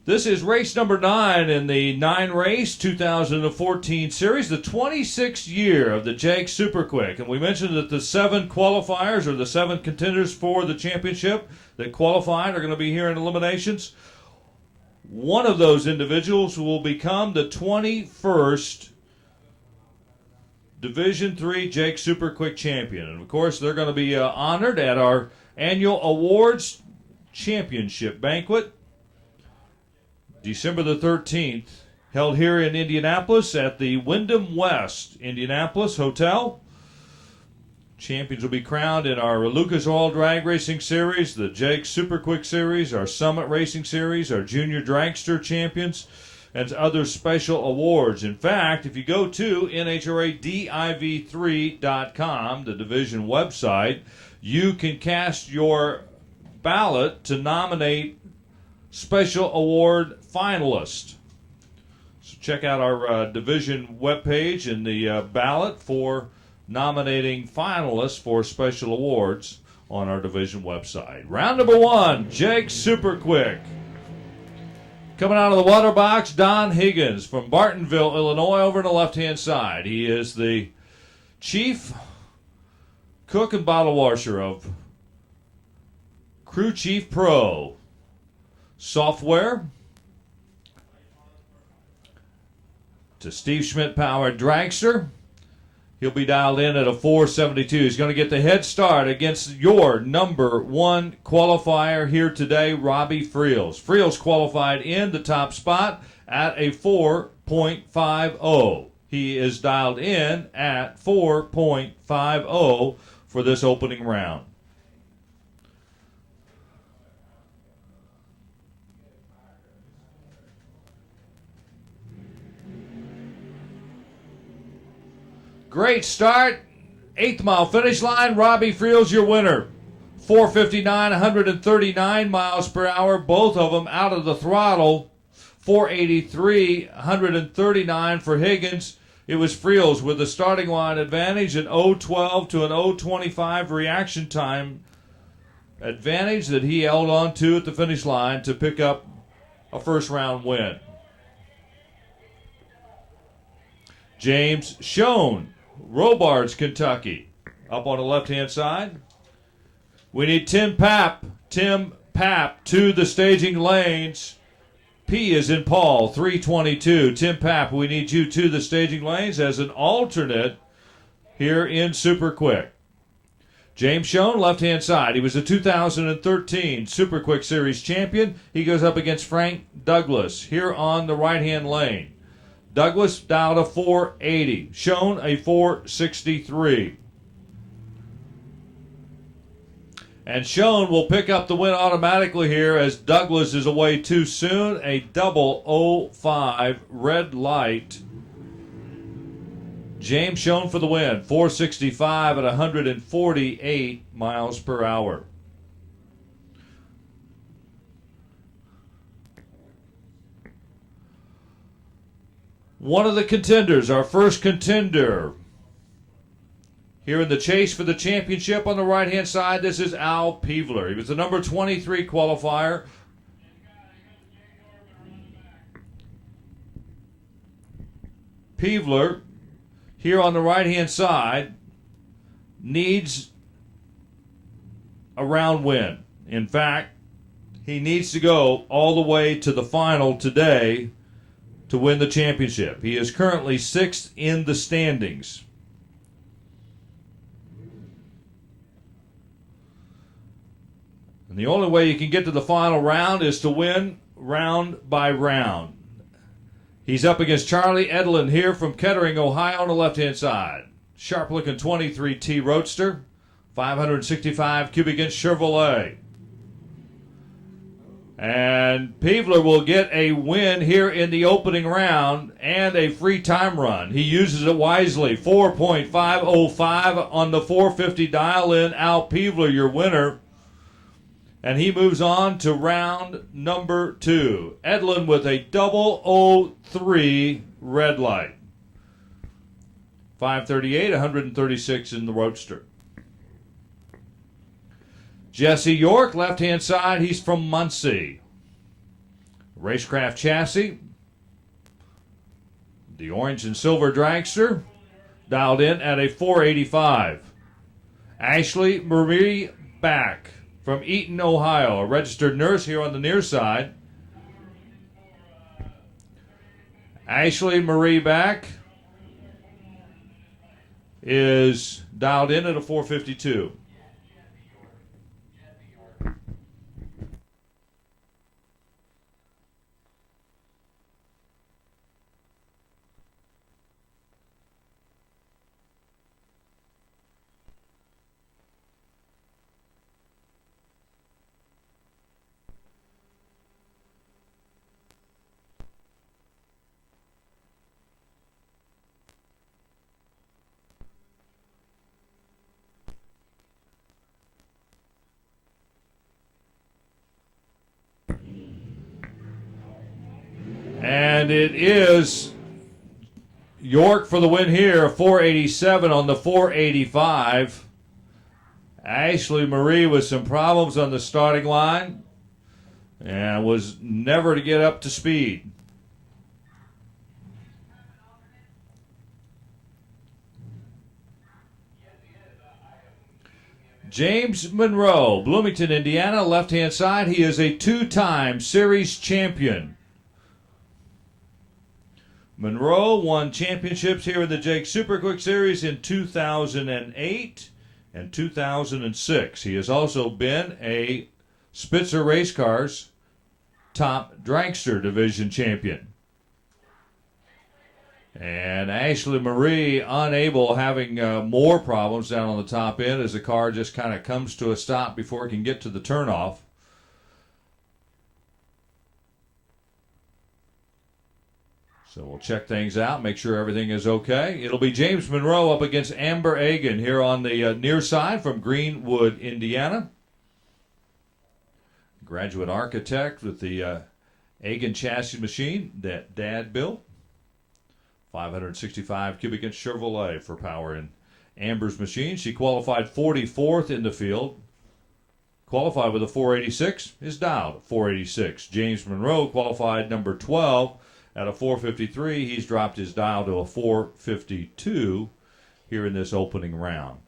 This is race number 9 in the 9-race 2014 series, the 26th year of the Jegs Super Quick. And we mentioned that the 7 qualifiers, or the 7 contenders for the championship that qualified, are going to be here in Eliminations. One of those individuals will become the 21st Division III Jegs Super Quick champion. And of course, they're going to be honored at our annual awards championship banquet, December the 13th, held here in Indianapolis at the Wyndham West Indianapolis Hotel. Champions will be crowned in our Lucas Oil Drag Racing Series, the Jegs Super Quick Series, our Summit Racing Series, our Junior Dragster Champions, and other special awards. In fact, if you go to NHRA-div3.com, the division website, you can cast your ballot to nominate special award finalists. So check out our division webpage and the ballot for nominating finalists for special awards on our division website. Round number 1, Jegs Super Quick. Coming out of the water box, Don Higgins from Bartonville, Illinois, over on the left-hand side. He is the chief cook and bottle washer of Crew Chief Pro software to Steve Schmidt powered dragster. He'll be dialed in at a 472. He's going to get the head start against your number 1 qualifier here today, Robbie Friels. Friels qualified in the top spot at a 4.50. He is dialed in at 4.50 for this opening round. Great start. 8th mile finish line. Robbie Friels, your winner. 459, 139 miles per hour. Both of them out of the throttle. 483, 139 for Higgins. It was Friels with the starting line advantage, an 0.12 to an 0.25 reaction time advantage that he held on to at the finish line to pick up a first round win. James Schoen, Robards, Kentucky, up on the left-hand side. We need Tim Papp to the staging lanes. P is in Paul, 322. Tim Papp, we need you to the staging lanes as an alternate here in Super Quick. James Schoen, left-hand side. He was a 2013 Super Quick Series champion. He goes up against Frank Douglas here on the right-hand lane. Douglas dialed a 480. Schoen a 463. And Schoen will pick up the win automatically here as Douglas is away too soon. A double 05 red light. James Schoen for the win. 465 at 148 miles per hour. One of the contenders, our first contender, here in the chase for the championship on the right-hand side, this is Al Peevler. He was the number 23 qualifier. Peevler, here on the right-hand side, needs a round win. In fact, he needs to go all the way to the final today to win the championship. He is currently 6th in the standings. And the only way you can get to the final round is to win round by round. He's up against Charlie Edlin here from Kettering, Ohio on the left-hand side. Sharp-looking 23T Roadster, 565 cubic inch Chevrolet. And Peevler will get a win here in the opening round and a free time run. He uses it wisely. 4.505 on the 450 dial-in. Al Peevler, your winner. And he moves on to round number 2. Edlin with a double 03 red light. 538, 136 in the Roadster. Jesse York, left-hand side, he's from Muncie. Racecraft chassis. The orange and silver dragster dialed in at a 485. Ashley Marie Back from Eaton, Ohio, a registered nurse here on the near side. Ashley Marie Back is dialed in at a 452. And it is York for the win here, 487 on the 485. Ashley Marie with some problems on the starting line and was never to get up to speed. James Monroe, Bloomington, Indiana, left-hand side. He is a two-time series champion. Monroe won championships here in the Jegs Super Quick Series in 2008 and 2006. He has also been a Spitzer Race Cars Top Dragster Division champion. And Ashley Marie unable, having more problems down on the top end as the car just kind of comes to a stop before it can get to the turnoff. So we'll check things out, make sure everything is okay. It'll be James Monroe up against Amber Agan here on the near side from Greenwood, Indiana. Graduate architect with the Agan chassis machine that Dad built. 565 cubic inch Chevrolet for power in Amber's machine. She qualified 44th in the field. Qualified with a 486, is dialed 486. James Monroe qualified number 12 at a 453. He's dropped his dial to a 452 here in this opening round.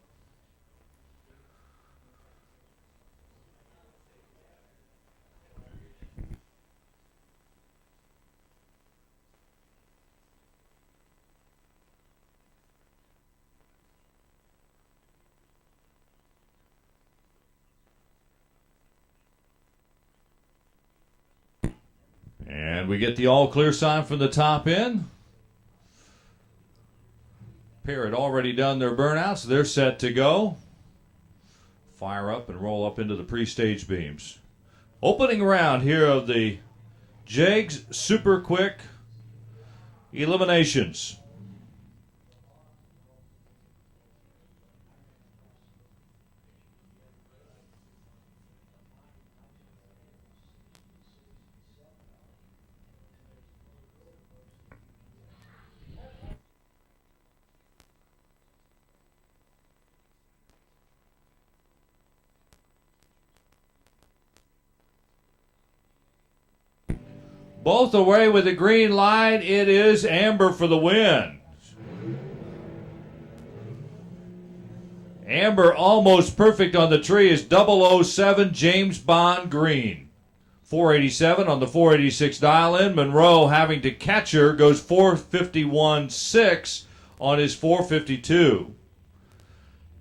And we get the all clear sign from the top end. Pair had already done their burnouts. They're set to go. Fire up and roll up into the pre-stage beams. Opening round here of the Jegs Super Quick Eliminations. Both away with the green light. It is Amber for the win. Amber almost perfect on the tree is 007 James Bond Green. 487 on the 486 dial-in. Monroe having to catch her goes 451.6 on his 452.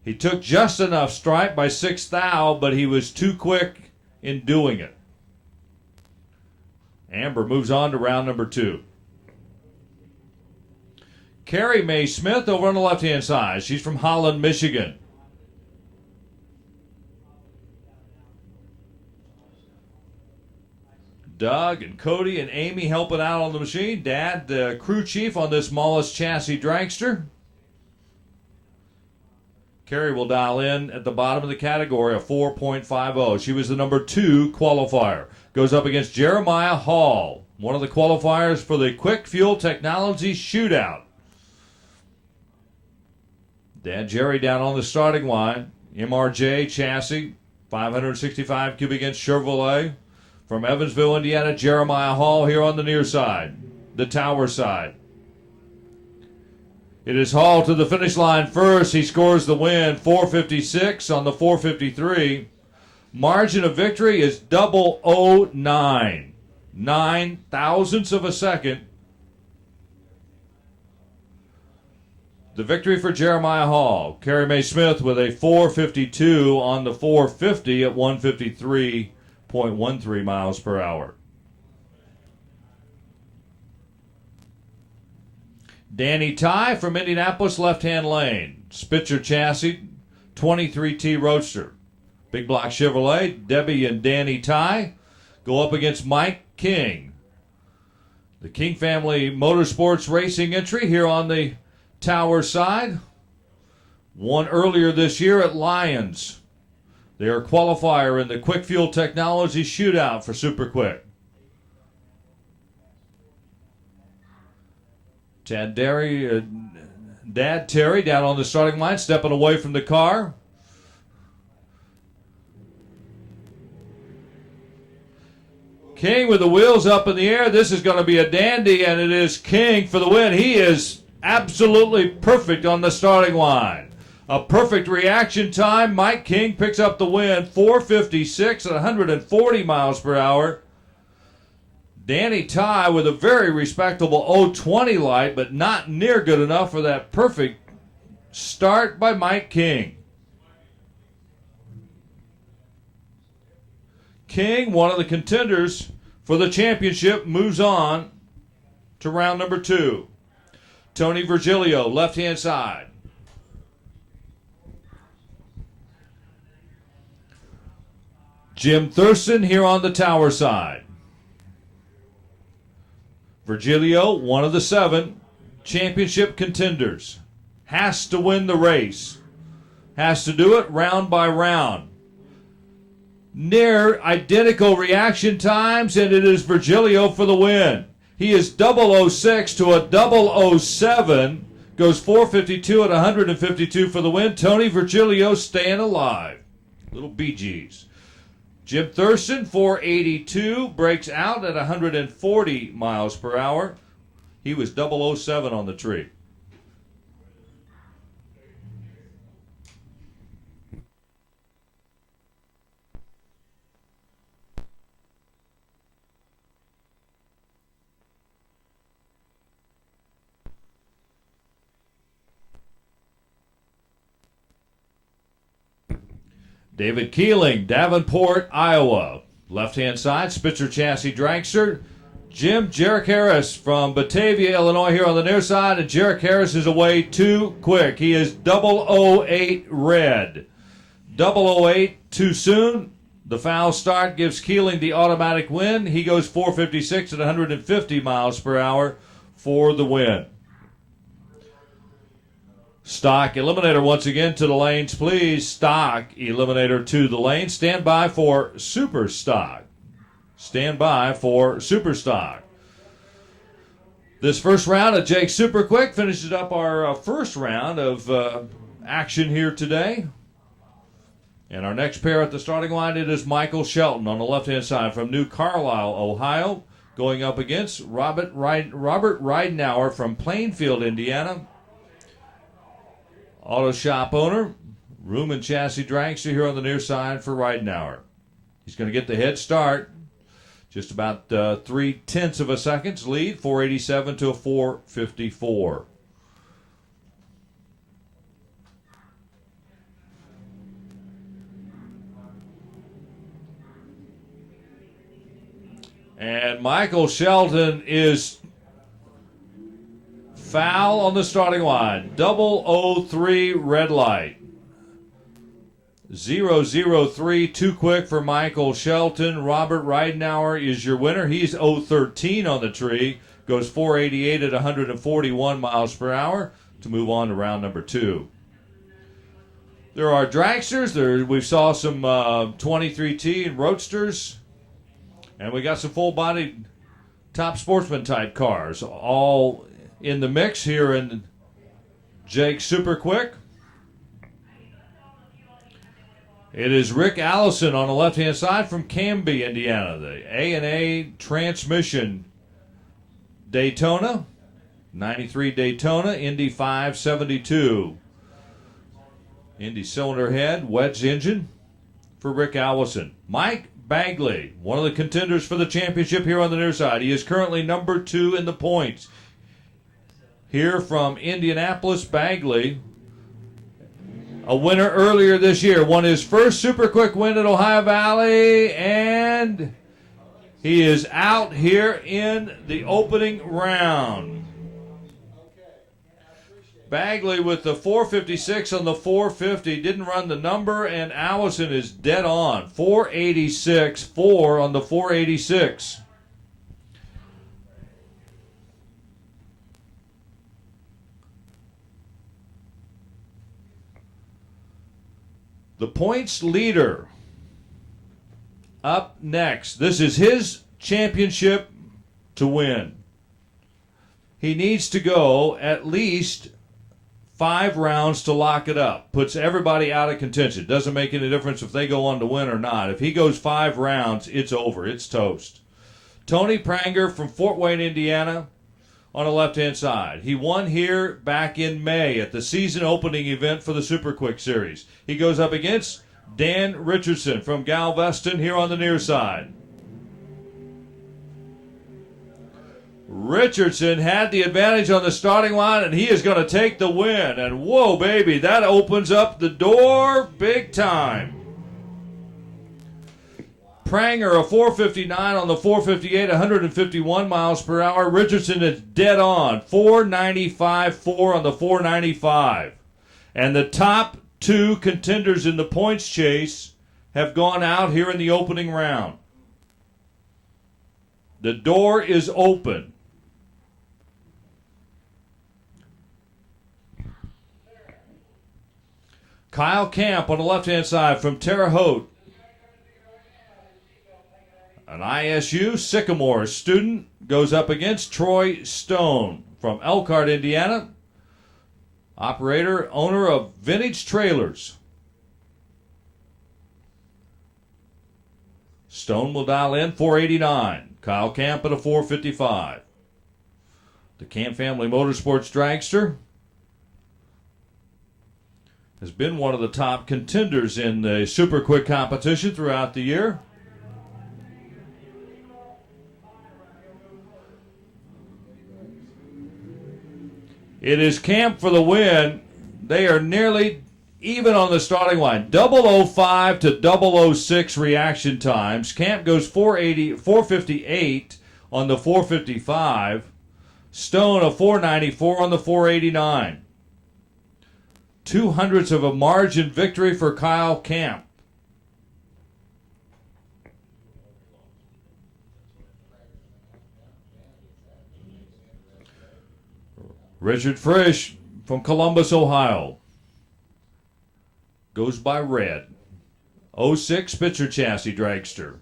He took just enough stripe by 6 thou, but he was too quick in doing it. Amber moves on to round number 2. Carrie Mae Smith over on the left-hand side. She's from Holland, Michigan. Doug and Cody and Amy helping out on the machine. Dad, the crew chief on this Mollis chassis dragster. Carrie will dial in at the bottom of the category, a 4.50. She was the number 2 qualifier. Goes up against Jeremiah Hall, one of the qualifiers for the Quick Fuel Technology Shootout. Dad Jerry down on the starting line. MRJ chassis, 565 cubic inch Chevrolet. From Evansville, Indiana, Jeremiah Hall here on the near side, the tower side. It is Hall to the finish line first. He scores the win, 4:56 on the 4:53. Margin of victory is 009, 9 thousandths of a second. The victory for Jeremiah Hall. Carrie Mae Smith with a 4:52 on the 450 at 153.13 miles per hour. Danny Ty from Indianapolis, left-hand lane. Spitzer chassis, 23T Roadster. Big Block Chevrolet, Debbie and Danny Ty go up against Mike King. The King family motorsports racing entry here on the tower side. Won earlier this year at Lyons. They are qualifier in the Quick Fuel Technology Shootout for Super Quick. Dad Terry down on the starting line, stepping away from the car. King with the wheels up in the air. This is going to be a dandy, and it is King for the win. He is absolutely perfect on the starting line. A perfect reaction time. Mike King picks up the win, 4:56 at 140 miles per hour. Danny Ty with a very respectable 020 light, but not near good enough for that perfect start by Mike King. King, one of the contenders for the championship, moves on to round number 2. Tony Virgilio, left-hand side. Jim Thurston here on the tower side. Virgilio, one of the 7 championship contenders. Has to win the race. Has to do it round by round. Near identical reaction times, and it is Virgilio for the win. He is 006 to a 007. Goes 4:52 at 152 for the win. Tony Virgilio staying alive. Little Bee Gees. Jim Thurston, 482, breaks out at 140 miles per hour. He was 007 on the tree. David Keeling, Davenport, Iowa. Left-hand side, Spitzer chassis dragster. Jim Jarek Harris from Batavia, Illinois here on the near side, and Jarek Harris is away too quick. He is 008 red. 008 too soon. The foul start gives Keeling the automatic win. He goes 4:56 at 150 miles per hour for the win. Stock Eliminator once again to the lanes, please. Stock Eliminator to the lane. Stand by for Super Stock. Stand by for Super Stock. This first round of Jegs Super Quick finishes up our first round of action here today. And our next pair at the starting line, it is Michael Shelton on the left-hand side from New Carlisle, Ohio, going up against Robert Ridenour from Plainfield, Indiana. Auto shop owner, room and chassis dragster here on the near side for Ridenour. He's going to get the head start. Just about 0.3 of a second lead, 487 to a 454. And Michael Shelton is foul on the starting line. 003 red light. 003 too quick for Michael Shelton. Robert Ridenour is your winner. He's 013 on the tree. Goes 488 at 141 miles per hour to move on to round number 2. There are dragsters. We saw some 23T and roadsters. And we got some full-bodied top sportsman type cars all in the mix here in Jegs Super Quick. It is Rick Allison on the left-hand side from Canby, Indiana. The A&A Transmission Daytona, 93 Daytona, Indy 572. Indy cylinder head, wedge engine for Rick Allison. Mike Bagley, one of the contenders for the championship here on the near side. He is currently number 2 in the points. Here from Indianapolis, Bagley, a winner earlier this year, won his first super quick win at Ohio Valley, and he is out here in the opening round. Bagley with the 456 on the 450, didn't run the number, and Allison is dead on. 486.4 on the 486. The points leader up next. This is his championship to win. He needs to go at least 5 rounds to lock it up. Puts everybody out of contention. Doesn't make any difference if they go on to win or not. If he goes 5 rounds, it's over. It's toast. Tony Pranger from Fort Wayne, Indiana, on the left-hand side. He won here back in May at the season opening event for the Super Quick Series. He goes up against Dan Richardson from Galveston here on the near side. Richardson had the advantage on the starting line, and he is going to take the win. And whoa, baby, that opens up the door big time. Pranger, a 459 on the 458, 151 miles per hour. Richardson is dead on, 495.4 on the 495. And the top 2 contenders in the points chase have gone out here in the opening round. The door is open. Kyle Camp on the left-hand side from Terre Haute. An ISU Sycamore student goes up against Troy Stone from Elkhart, Indiana. Operator, owner of Vintage Trailers. Stone will dial in 489. Kyle Camp at a 455. The Camp Family Motorsports Dragster has been one of the top contenders in the Super Quick competition throughout the year. It is Camp for the win. They are nearly even on the starting line. 005 to 006 reaction times. Camp goes 458 on the 455. Stone a 494 on the 489. 0.02 of a margin victory for Kyle Camp. Richard Frisch from Columbus, Ohio. Goes by Red. 06 Spitzer chassis dragster.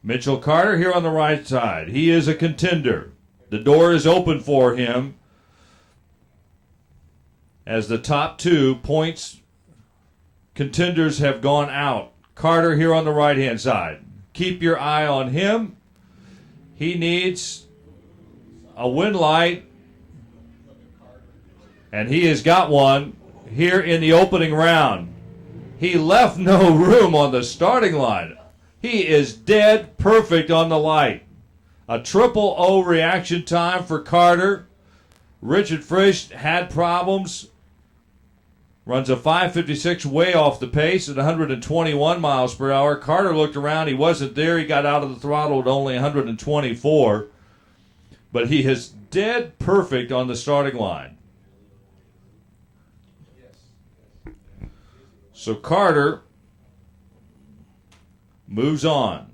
Mitchell Carter here on the right side. He is a contender. The door is open for him as the top 2 points contenders have gone out. Carter here on the right-hand side. Keep your eye on him. He needs a win light, and he has got one here in the opening round. He left no room on the starting line. He is dead perfect on the light. A 000 reaction time for Carter. Richard Frisch had problems. Runs a 556 way off the pace at 121 miles per hour. Carter looked around. He wasn't there. He got out of the throttle at only 124. But he is dead perfect on the starting line. So Carter moves on.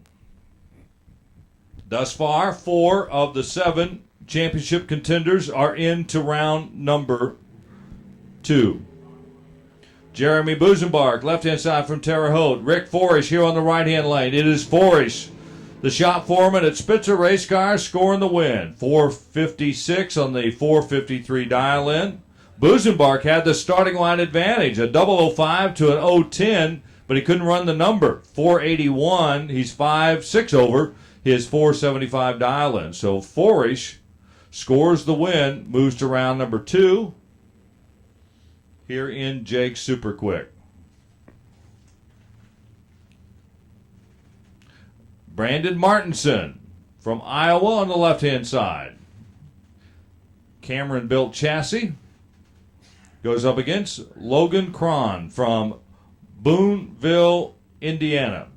Thus far, 4 of the 7 championship contenders are into round number 2. Jeremy Busenbark, left-hand side from Terre Haute. Rick Forish here on the right-hand lane. It is Forish, the shop foreman at Spitzer Race Cars, scoring the win. 456 on the 453 dial-in. Busenbark had the starting line advantage, a 005 to an 010, but he couldn't run the number. 481, he's 5-6 over his 475 dial-in. So Forish scores the win, moves to round number 2 here in Jegs Super Quick. Brandon Martinson from Iowa on the left-hand side. Cameron-built chassis goes up against Logan Cron from Boonville, Indiana.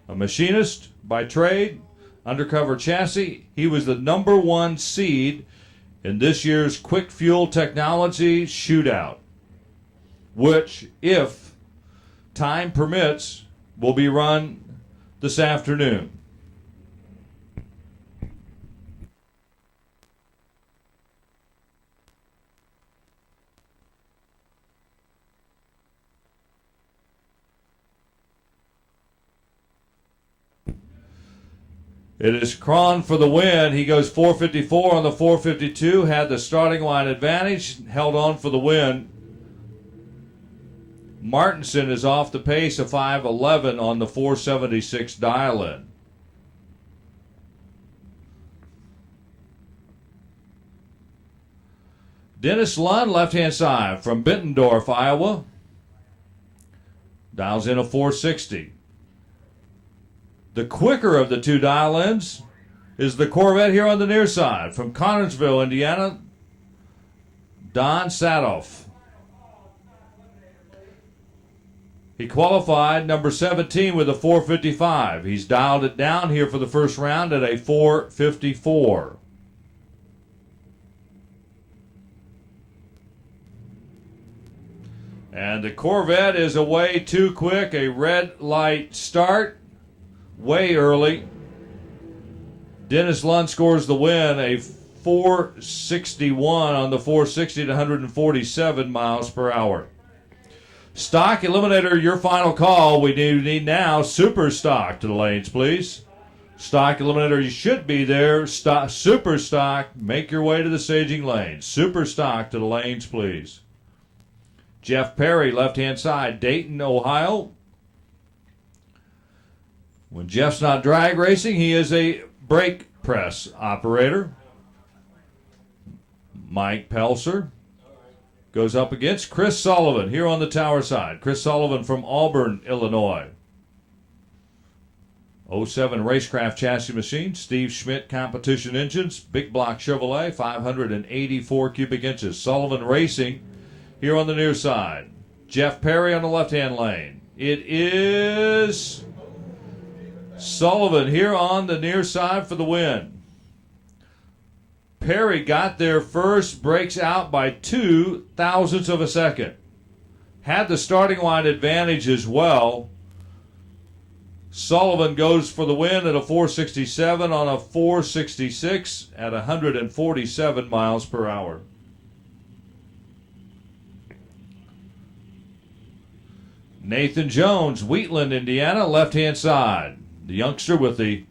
A machinist by trade, undercover chassis. He was the number 1 seed in this year's Quick Fuel Technology Shootout, which, if time permits, will be run this afternoon. It is Cron for the win. He goes 454 on the 452, had the starting line advantage, held on for the win. Martinson is off the pace of 511 on the 476 dial-in. Dennis Lund, left-hand side from Bittendorf, Iowa. Dials in a 460. The quicker of the two dial-ins is the Corvette here on the near side from Connersville, Indiana, Don Sadoff. He qualified number 17 with a 455. He's dialed it down here for the first round at a 454. And the Corvette is away too quick. A red light start. Way early. Dennis Lund scores the win, a 461 on the 460 to 147 miles per hour. Stock Eliminator, your final call. We do need now Super Stock to the lanes, please. Stock Eliminator, you should be there. Super Stock, make your way to the staging lanes. Super Stock to the lanes, please. Jeff Perry, left-hand side, Dayton, Ohio. When Jeff's not drag racing, he is a brake press operator. Mike Pelser goes up against Chris Sullivan here on the tower side. Chris Sullivan from Auburn, Illinois. 07 Racecraft chassis machine, Steve Schmidt competition engines, big block Chevrolet, 584 cubic inches. Sullivan Racing here on the near side. Jeff Perry on the left-hand lane. It is Sullivan here on the near side for the win. Perry got there first, breaks out by 2 thousandths of a second. Had the starting line advantage as well. Sullivan goes for the win at a 467 on a 466 at 147 miles per hour. Nathan Jones, Wheatland, Indiana, left-hand side. The youngster with the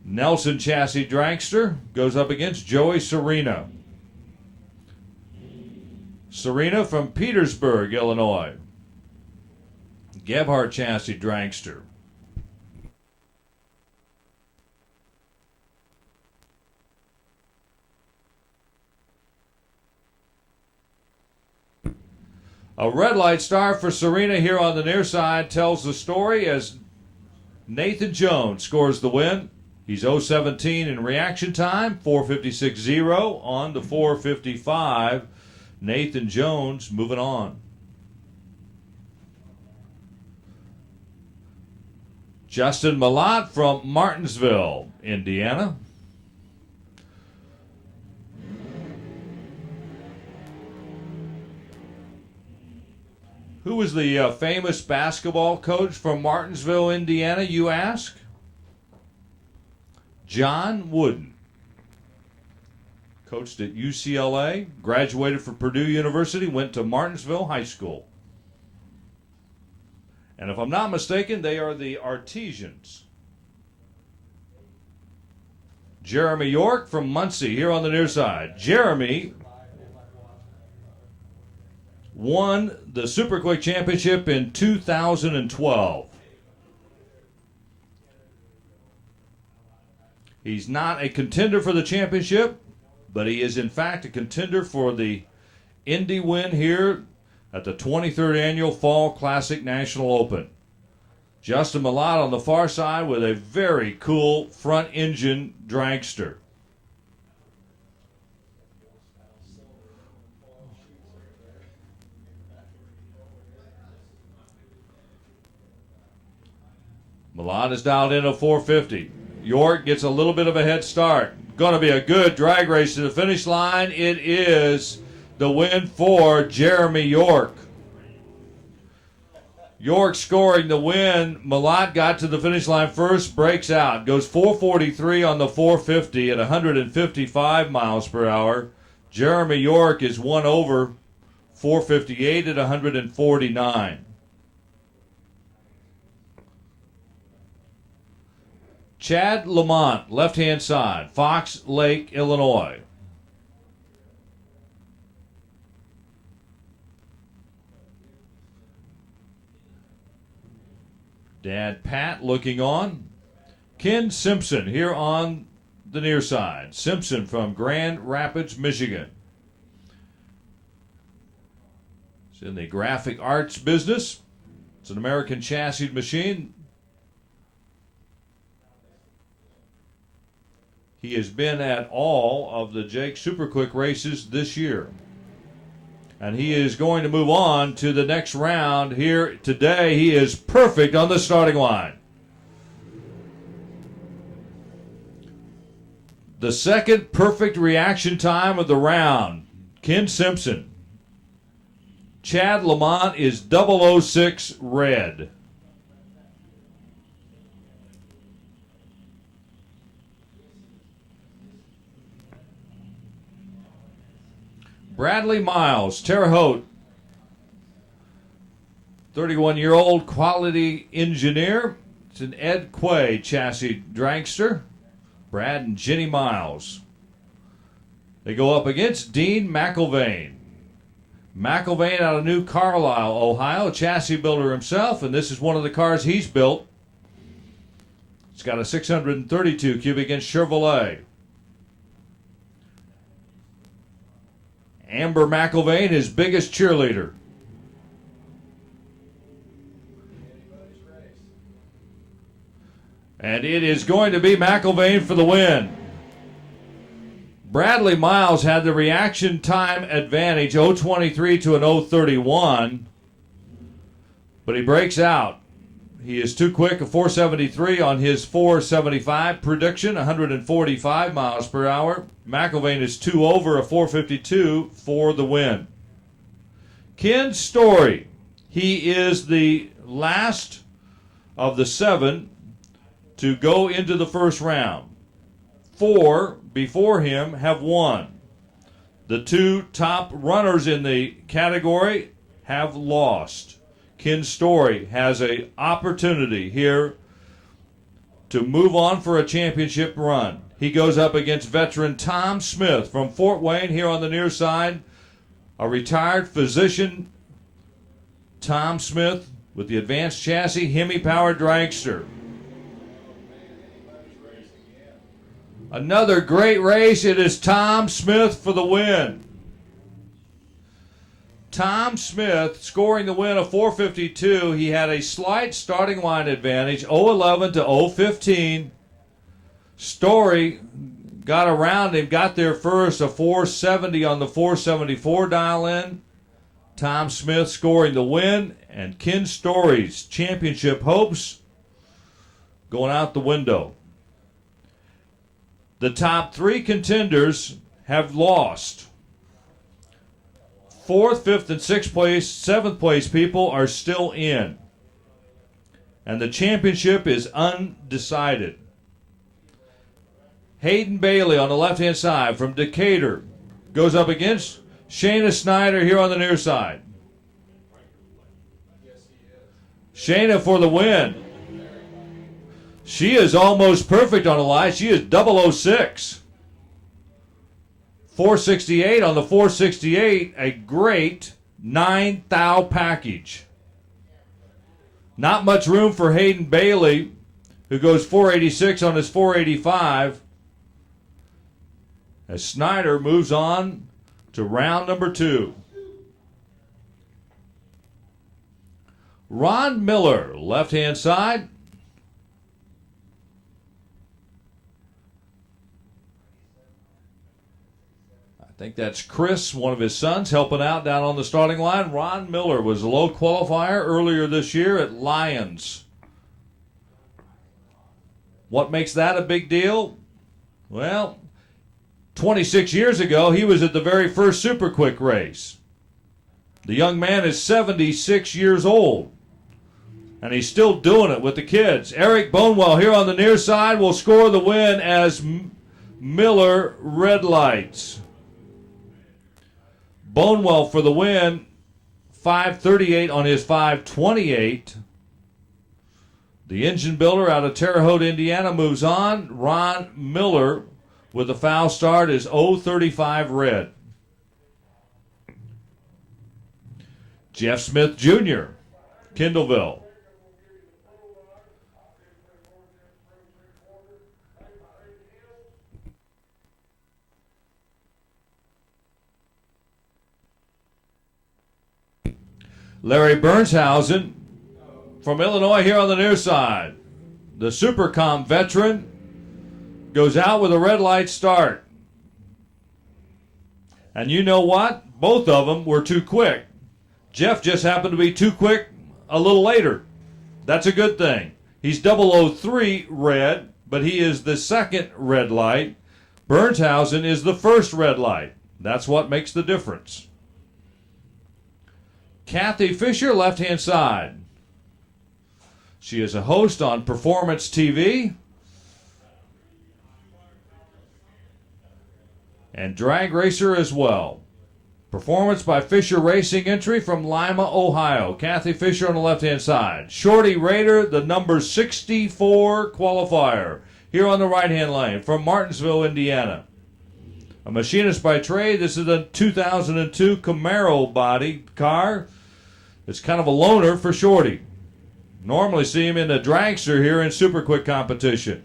Nelson chassis dragster goes up against Joey Serena. Serena from Petersburg, Illinois. Gebhardt chassis dragster. A red light start for Serena here on the near side tells the story as Nathan Jones scores the win. He's 017 in reaction time, 456.0 on the 455. Nathan Jones moving on. Justin Malott from Martinsville, Indiana. Who was the famous basketball coach from Martinsville, Indiana, you ask? John Wooden. Coached at UCLA, graduated from Purdue University, went to Martinsville High School. And if I'm not mistaken, they are the Artesians. Jeremy York from Muncie here on the near side. Jeremy won the Super Quick Championship in 2012. He's not a contender for the championship, but he is in fact a contender for the Indy win here at the 23rd Annual Fall Classic National Open. Justin Millot on the far side with a very cool front engine dragster. Millot is dialed in at 450. York gets a little bit of a head start. Going to be a good drag race to the finish line. It is the win for Jeremy York. York scoring the win. Millot got to the finish line first, breaks out. Goes 443 on the 450 at 155 miles per hour. Jeremy York is one over 458 at 149. Chad Lamont, left-hand side, Fox Lake, Illinois. Dad Pat looking on. Ken Simpson here on the near side. Simpson from Grand Rapids, Michigan. He's in the graphic arts business. It's an American chassis machine. He has been at all of the Jegs Super Quick races this year. And he is going to move on to the next round here today. He is perfect on the starting line. The second perfect reaction time of the round. Ken Simpson. Chad Lamont is 006 red. Bradley Miles, Terre Haute, 31-year-old quality engineer. It's an Ed Quay chassis dragster. Brad and Jenny Miles. They go up against Dean McIlvain. McIlvain out of New Carlisle, Ohio, chassis builder himself, and this is one of the cars he's built. It's got a 632 cubic inch Chevrolet. Amber McIlvain, his biggest cheerleader. And it is going to be McIlvain for the win. Bradley Miles had the reaction time advantage, 023 to an 031. But he breaks out. He is too quick, a 473 on his 475 prediction, 145 miles per hour. McIlvain is 2 over, a 452 for the win. Ken Story, he is the last of the 7 to go into the first round. 4 before him have won. The 2 top runners in the category have lost. Ken Story has an opportunity here to move on for a championship run. He goes up against veteran Tom Smith from Fort Wayne here on the near side. A retired physician, Tom Smith, with the advanced chassis, Hemi-powered dragster. Another great race. It is Tom Smith for the win. Tom Smith scoring the win of 452. He had a slight starting line advantage, 011 to 015. Story got around him, got there first, a 470 on the 474 dial in. Tom Smith scoring the win, and Ken Story's championship hopes going out the window. The top 3 contenders have lost. 4th, 5th, and 6th place, 7th place people are still in. And the championship is undecided. Hayden Bailey on the left-hand side from Decatur goes up against Shayna Snyder here on the near side. Shayna for the win. She is almost perfect on the line. She is 006. 468 on the 468, a great 9,000 package. Not much room for Hayden Bailey, who goes 486 on his 485. As Snyder moves on to round number 2. Ron Miller, left-hand side. I think that's Chris, one of his sons, helping out down on the starting line. Ron Miller was a low qualifier earlier this year at Lyons. What makes that a big deal? Well, 26 years ago, he was at the very first Super Quick race. The young man is 76 years old, and he's still doing it with the kids. Eric Bonewell here on the near side will score the win as Miller red lights. Bonewell for the win, 5:38 on his 5:28. The engine builder out of Terre Haute, Indiana moves on. Ron Miller with a foul start is 0:35 red. Jeff Smith Jr., Kendallville. Larry Bernshausen from Illinois here on the near side. The Supercom veteran goes out with a red light start. And you know what? Both of them were too quick. Jeff just happened to be too quick a little later. That's a good thing. He's 003 red, but he is the second red light. Bernshausen is the first red light. That's what makes the difference. Kathy Fisher, left-hand side. She is a host on Performance TV and drag racer as well. Performance by Fisher Racing entry from Lima, Ohio. Kathy Fisher on the left-hand side. Shorty Raider, the number 64 qualifier, here on the right-hand lane from Martinsville, Indiana. A machinist by trade. This is a 2002 Camaro body car. It's kind of a loner for Shorty. Normally see him in the dragster here in Super Quick competition.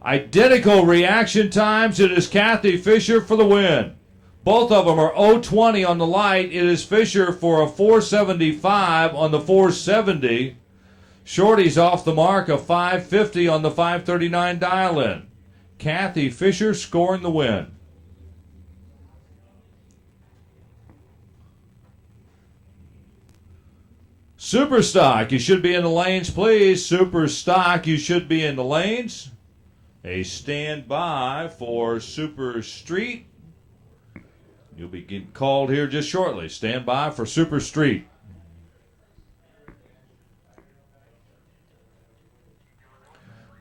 Identical reaction times. It is Kathy Fisher for the win. Both of them are 0:20 on the light. It is Fisher for a 475 on the 470. Shorty's off the mark of 550 on the 539 dial-in. Kathy Fisher scoring the win. Super Stock, you should be in the lanes, please. Super Stock, you should be in the lanes. A standby for Super Street. You'll be getting called here just shortly. Stand by for Super Street.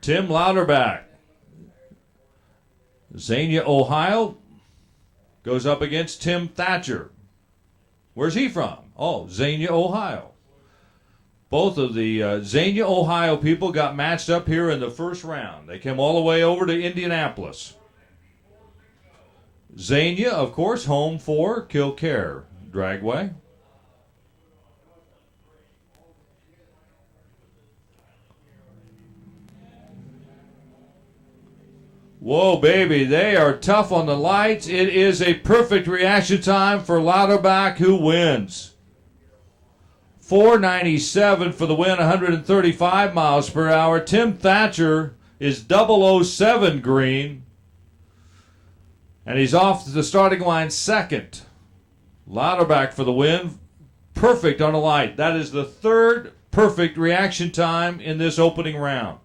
Tim Louderback. Xenia, Ohio, goes up against Tim Thatcher. Where's he from? Oh, Xenia, Ohio. Both of the Xenia, Ohio people got matched up here in the first round. They came all the way over to Indianapolis. Xenia, of course, home for Kilcare Dragway. Whoa, baby, they are tough on the lights. It is a perfect reaction time for Louderback, who wins. 497 for the win, 135 miles per hour. Tim Thatcher is 007 green, and he's off the starting line second. Louderback for the win, perfect on the light. That is the third perfect reaction time in this opening round.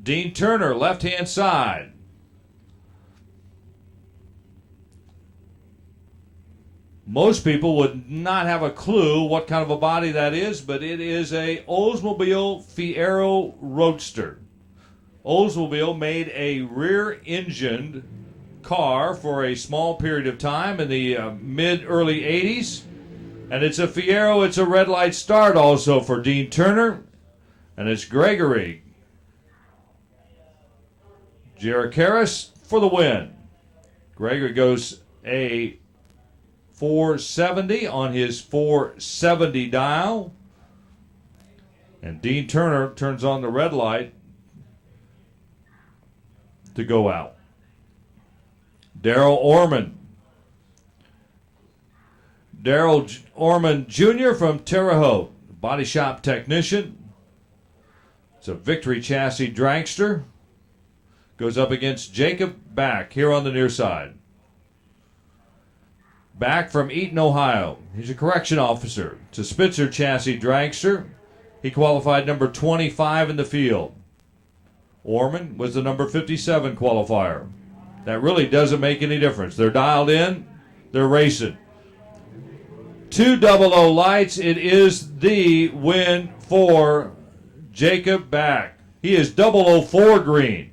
Dean Turner, left-hand side. Most people would not have a clue what kind of a body that is, but it is a Oldsmobile Fiero Roadster. Oldsmobile made a rear-engined car for a small period of time in the mid-early 80s. And it's a Fiero. It's a red light start also for Dean Turner. And it's Gregory Jericaris, for the win. Gregory goes a 470 on his 470 dial. And Dean Turner turns on the red light to go out. Daryl Orman Jr. from Terre Haute, body shop technician. It's a Victory chassis dragster. Goes up against Jacob Back here on the near side. Back from Eaton, Ohio. He's a correction officer. It's a Spitzer chassis dragster. He qualified number 25 in the field. Orman was the number 57 qualifier. That really doesn't make any difference. They're dialed in. They're racing. 200 lights. It is the win for Jacob Back. He is 004 green.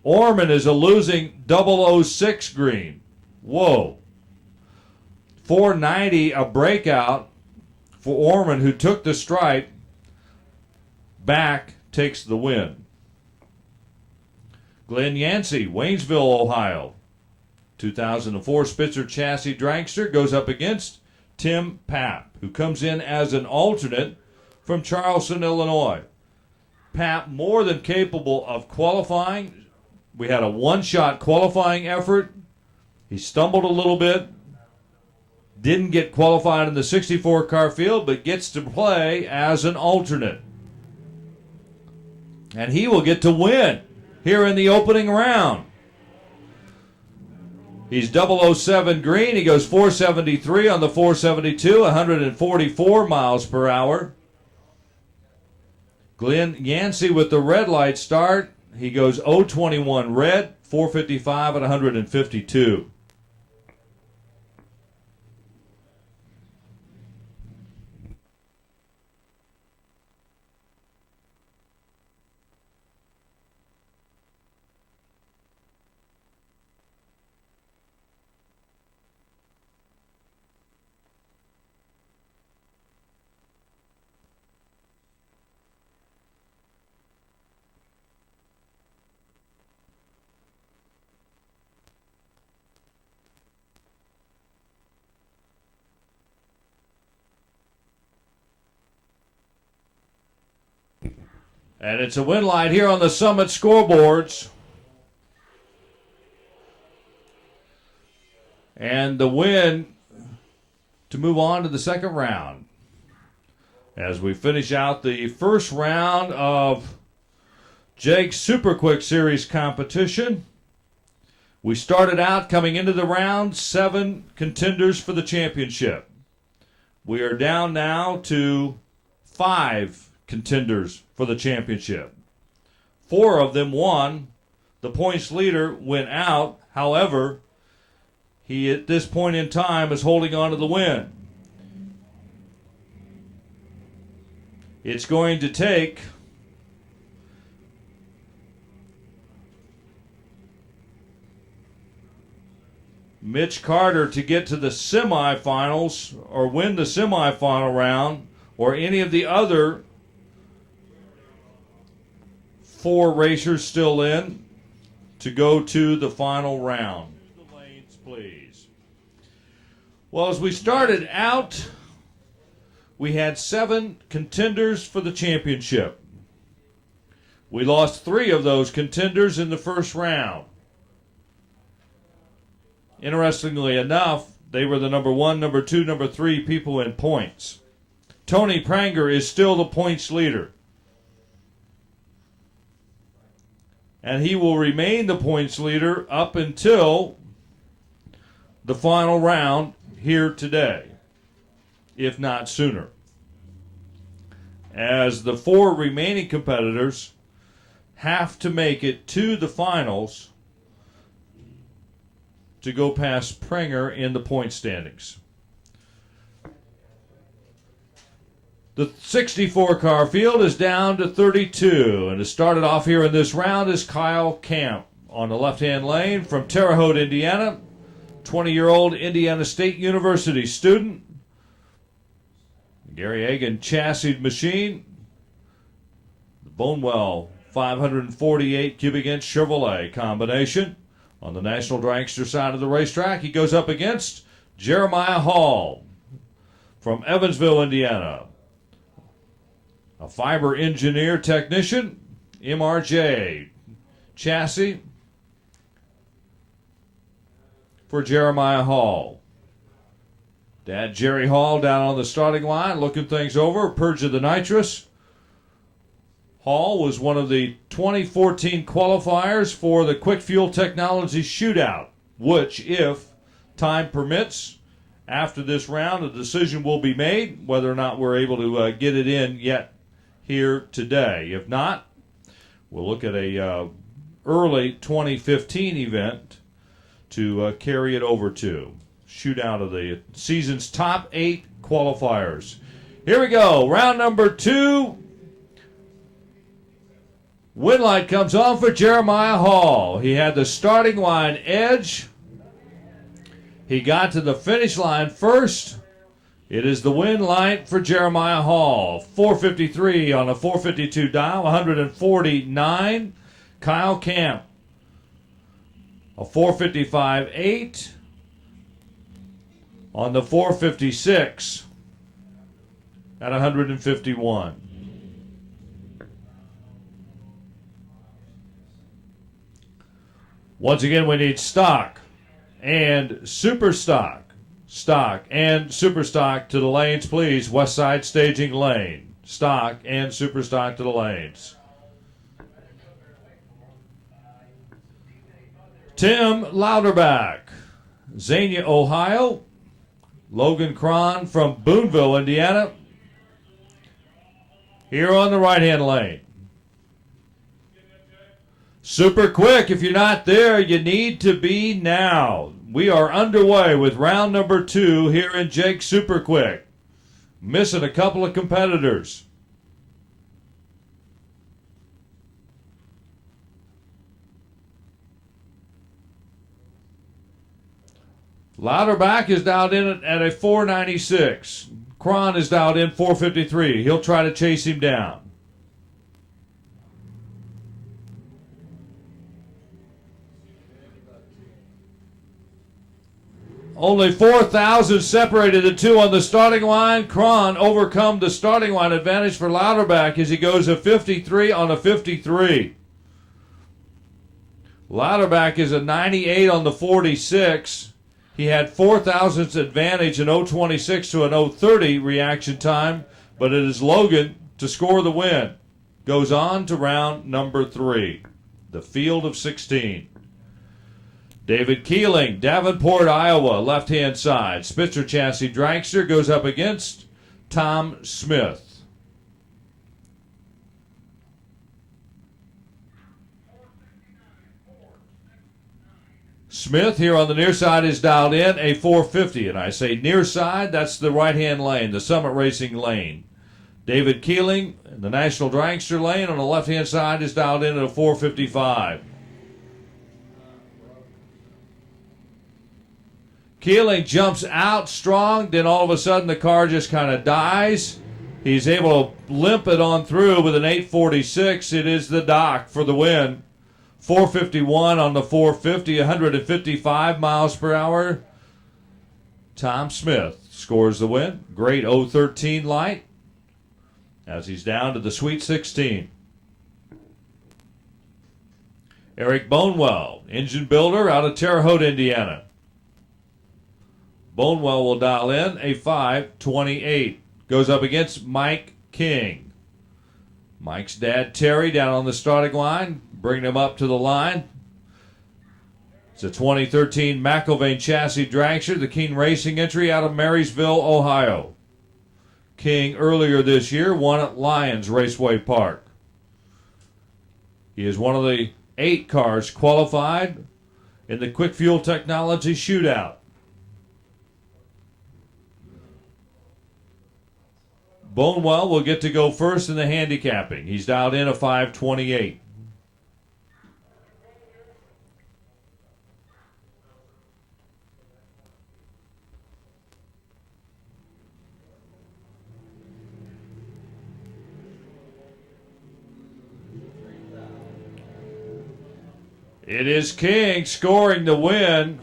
Orman is a losing 006 green. Whoa. 490, a breakout for Orman, who took the stripe. Back takes the win. Glenn Yancey, Waynesville, Ohio. 2004 Spitzer chassis dragster goes up against Tim Papp, who comes in as an alternate from Charleston, Illinois. Papp more than capable of qualifying. We had a one-shot qualifying effort. He stumbled a little bit. Didn't get qualified in the 64 car field, but gets to play as an alternate. And he will get to win here in the opening round. He's 007 green. He goes 473 on the 472, 144 miles per hour. Glenn Yancey with the red light start. He goes 021 red, 455 at 152. And it's a win light here on the Summit scoreboards. And the win to move on to the second round. As we finish out the first round of Jegs Super Quick Series competition. We started out coming into the round 7 contenders for the championship. We are down now to 5 contenders for the championship. 4 of them won. The points leader went out. However, he at this point in time is holding on to the win. It's going to take Mitch Carter to get to the semifinals or win the semifinal round, or any of the other 4 racers still in to go to the final round. The lanes, please. Well, as we started out, we had 7 contenders for the championship. We lost 3 of those contenders in the first round. Interestingly enough, they were the number 1, number 2, number 3 people in points. Tony Pranger is still the points leader. And he will remain the points leader up until the final round here today, if not sooner. As the 4 remaining competitors have to make it to the finals to go past Pranger in the point standings. The 64 car field is down to 32, and to start it off here in this round is Kyle Camp on the left-hand lane from Terre Haute, Indiana, 20-year-old Indiana State University student. Gary Hagan chassis machine, the Bonewell 548 cubic inch Chevrolet combination. On the National Dragster side of the racetrack, he goes up against Jeremiah Hall from Evansville, Indiana. A fiber engineer technician, MRJ chassis for Jeremiah Hall. Dad Jerry Hall down on the starting line, looking things over, purge of the nitrous. Hall was one of the 2014 qualifiers for the Quick Fuel Technology Shootout, which, if time permits, after this round, a decision will be made whether or not we're able to get it in yet here today. If not, we'll look at a early 2015 event to carry it over to. Shootout of the season's top 8 qualifiers. Here we go, round number 2. Win light comes on for Jeremiah Hall. He had the starting line edge. He got to the finish line first. It is the win light for Jeremiah Hall. 453 on a 452 dial, 149. Kyle Camp, a 455.8 on the 456 at 151. Once again, we need stock and super stock. Stock and super stock to the lanes, please. West side staging lane. Stock and super stock to the lanes. Tim Louderback, Xenia, Ohio. Logan Cron from Boonville, Indiana. Here on the right-hand lane. Super quick, if you're not there, you need to be now. We are underway with round number 2 here in Jegs Super Quick. Missing a couple of competitors. Louderback is dialed in at a 496. Cron is dialed in 453. He'll try to chase him down. Only 4,000 separated the two on the starting line. Cron overcome the starting line advantage for Louderback as he goes a 53 on a 53. Louderback is a 98 on the 46. He had 4,000th advantage in 026 to an 030 reaction time, but it is Logan to score the win. Goes on to round number 3, the field of 16. David Keeling, Davenport, Iowa, left-hand side. Spitzer chassis dragster goes up against Tom Smith. Smith here on the near side is dialed in a 450, and I say near side, that's the right-hand lane, the Summit Racing lane. David Keeling, the National Dragster lane on the left-hand side is dialed in at a 455. Keeling jumps out strong, then all of a sudden the car just kind of dies. He's able to limp it on through with an 846. It is the Doc for the win. 451 on the 450, 155 miles per hour. Tom Smith scores the win. Great 013 light as he's down to the Sweet 16. Eric Bonewell, engine builder out of Terre Haute, Indiana. Bonewell will dial in a 528. Goes up against Mike King. Mike's dad, Terry, down on the starting line. Bringing him up to the line. It's a 2013 McIlvain chassis dragster, the King Racing entry out of Marysville, Ohio. King earlier this year won at Lions Raceway Park. He is one of the 8 cars qualified in the Quick Fuel Technology Shootout. Bonewell will get to go first in the handicapping. He's dialed in a 528. It is King scoring the win.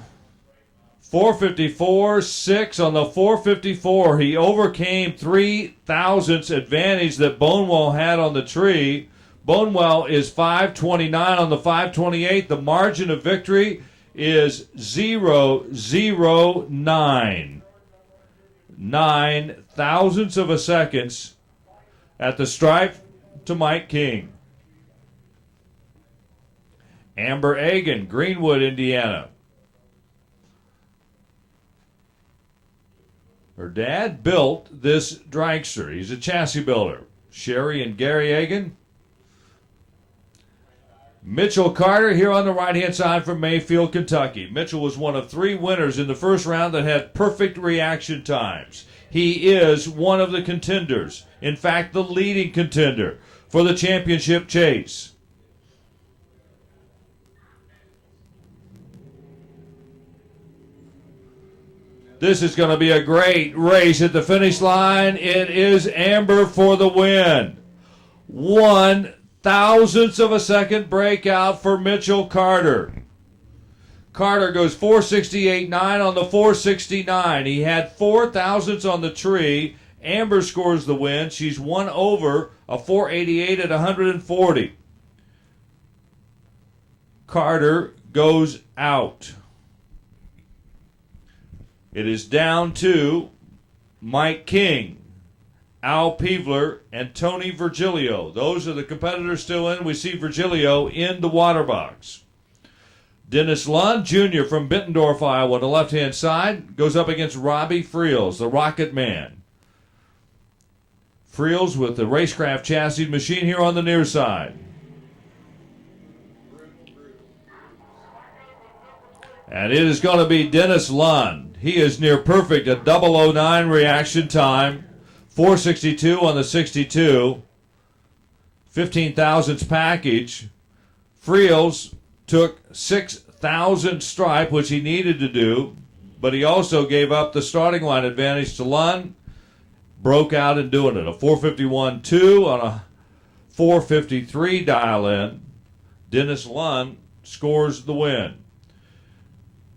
454.6 on the 454. He overcame 3 thousandths advantage that Bonewell had on the tree. Bonewell is 529 on the 528. The margin of victory is 0.009. 9 thousandths of a second at the stripe to Mike King. Amber Egan, Greenwood, Indiana. Her dad built this dragster. He's a chassis builder. Sherry and Gary Egan. Mitchell Carter here on the right-hand side from Mayfield, Kentucky. Mitchell was one of 3 winners in the first round that had perfect reaction times. He is one of the contenders. In fact, the leading contender for the championship chase. This is going to be a great race at the finish line. It is Amber for the win. 1 thousandth of a second breakout for Mitchell Carter. Carter goes 468.9 on the 469. He had 4 thousandths on the tree. Amber scores the win. She's 1 over a 488 at 140. Carter goes out. It is down to Mike King, Al Peevler, and Tony Virgilio. Those are the competitors still in. We see Virgilio in the water box. Dennis Lund Jr. from Bittendorf, Iowa, on the left-hand side, goes up against Robbie Friels, the Rocket Man. Friels with the racecraft chassis machine here on the near side. And it is going to be Dennis Lund. He is near perfect, a 009 reaction time. 462 on the 62. 15 thousandths package. Friels took 6,000 stripe, which he needed to do, but he also gave up the starting line advantage to Lund. Broke out in doing it. A 451.2 on a 453 dial-in. Dennis Lund scores the win.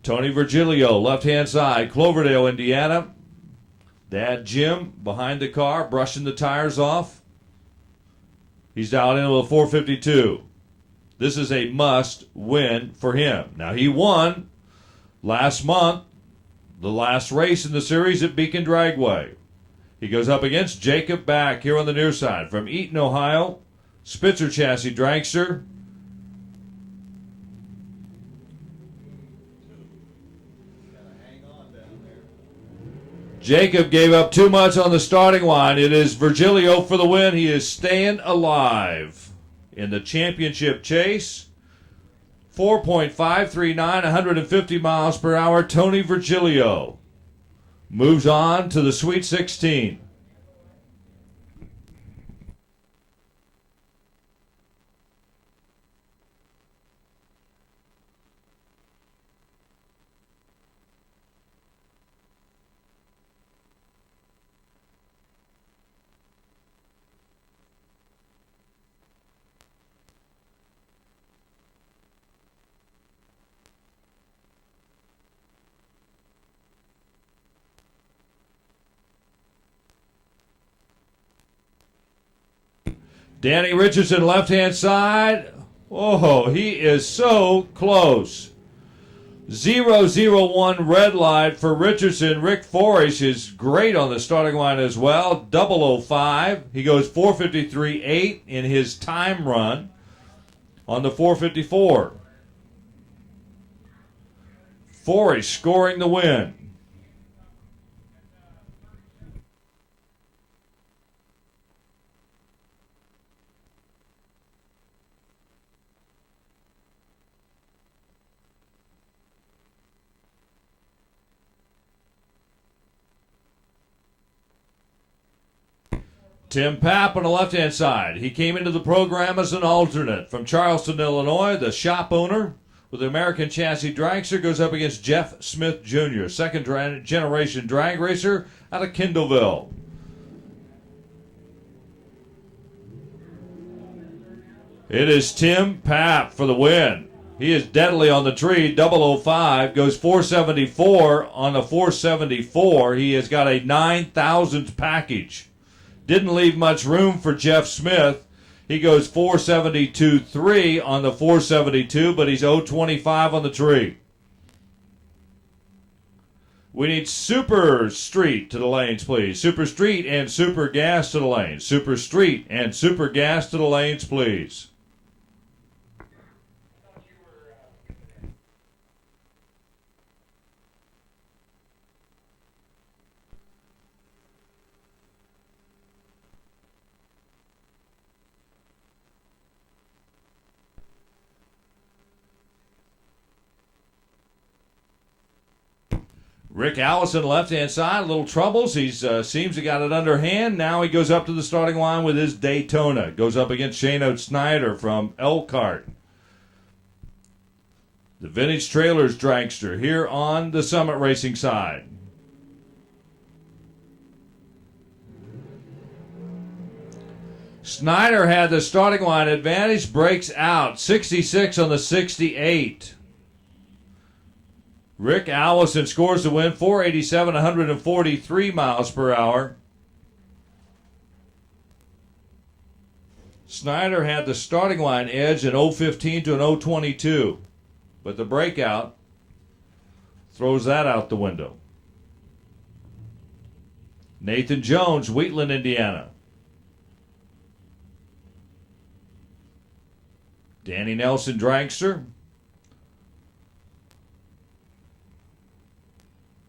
Tony Virgilio, left-hand side, Cloverdale, Indiana. Dad Jim behind the car, brushing the tires off. He's dialed in with a 452. This is a must-win for him. Now, he won last month, the last race in the series at Beacon Dragway. He goes up against Jacob Back here on the near side from Eaton, Ohio. Spitzer chassis dragster. Jacob gave up too much on the starting line. It is Virgilio for the win. He is staying alive in the championship chase. 4.539, 150 miles per hour. Tony Virgilio moves on to the Sweet 16. Danny Richardson, left-hand side. Oh, he is so close. 001 red light for Richardson. Rick Forish is great on the starting line as well. 005. He goes 453.8 in his time run on the 454. Forish scoring the win. Tim Papp on the left-hand side. He came into the program as an alternate from Charleston, Illinois. The shop owner with the American Chassis Dragster goes up against Jeff Smith Jr., second-generation drag racer out of Kindleville. It is Tim Papp for the win. He is deadly on the tree. 005 goes 474 on the 474. He has got a 9,000th package. Didn't leave much room for Jeff Smith. He goes 472.3 on the 472, but he's 025 on the tree. We need Super Street to the lanes, please. Super Street and Super Gas to the lanes. Super Street and Super Gas to the lanes, please. Rick Allison, left-hand side, a little troubles. He seems to got it underhand. Now he goes up to the starting line with his Daytona. Goes up against Shane Snyder from Elkhart. The Vintage Trailers dragster here on the Summit Racing side. Snyder had the starting line advantage, breaks out. 66 on the 68. Rick Allison scores the win, 487, 143 miles per hour. Snyder had the starting line edge in 015 to an 022, but the breakout throws that out the window. Nathan Jones, Wheatland, Indiana. Danny Nelson, dragster.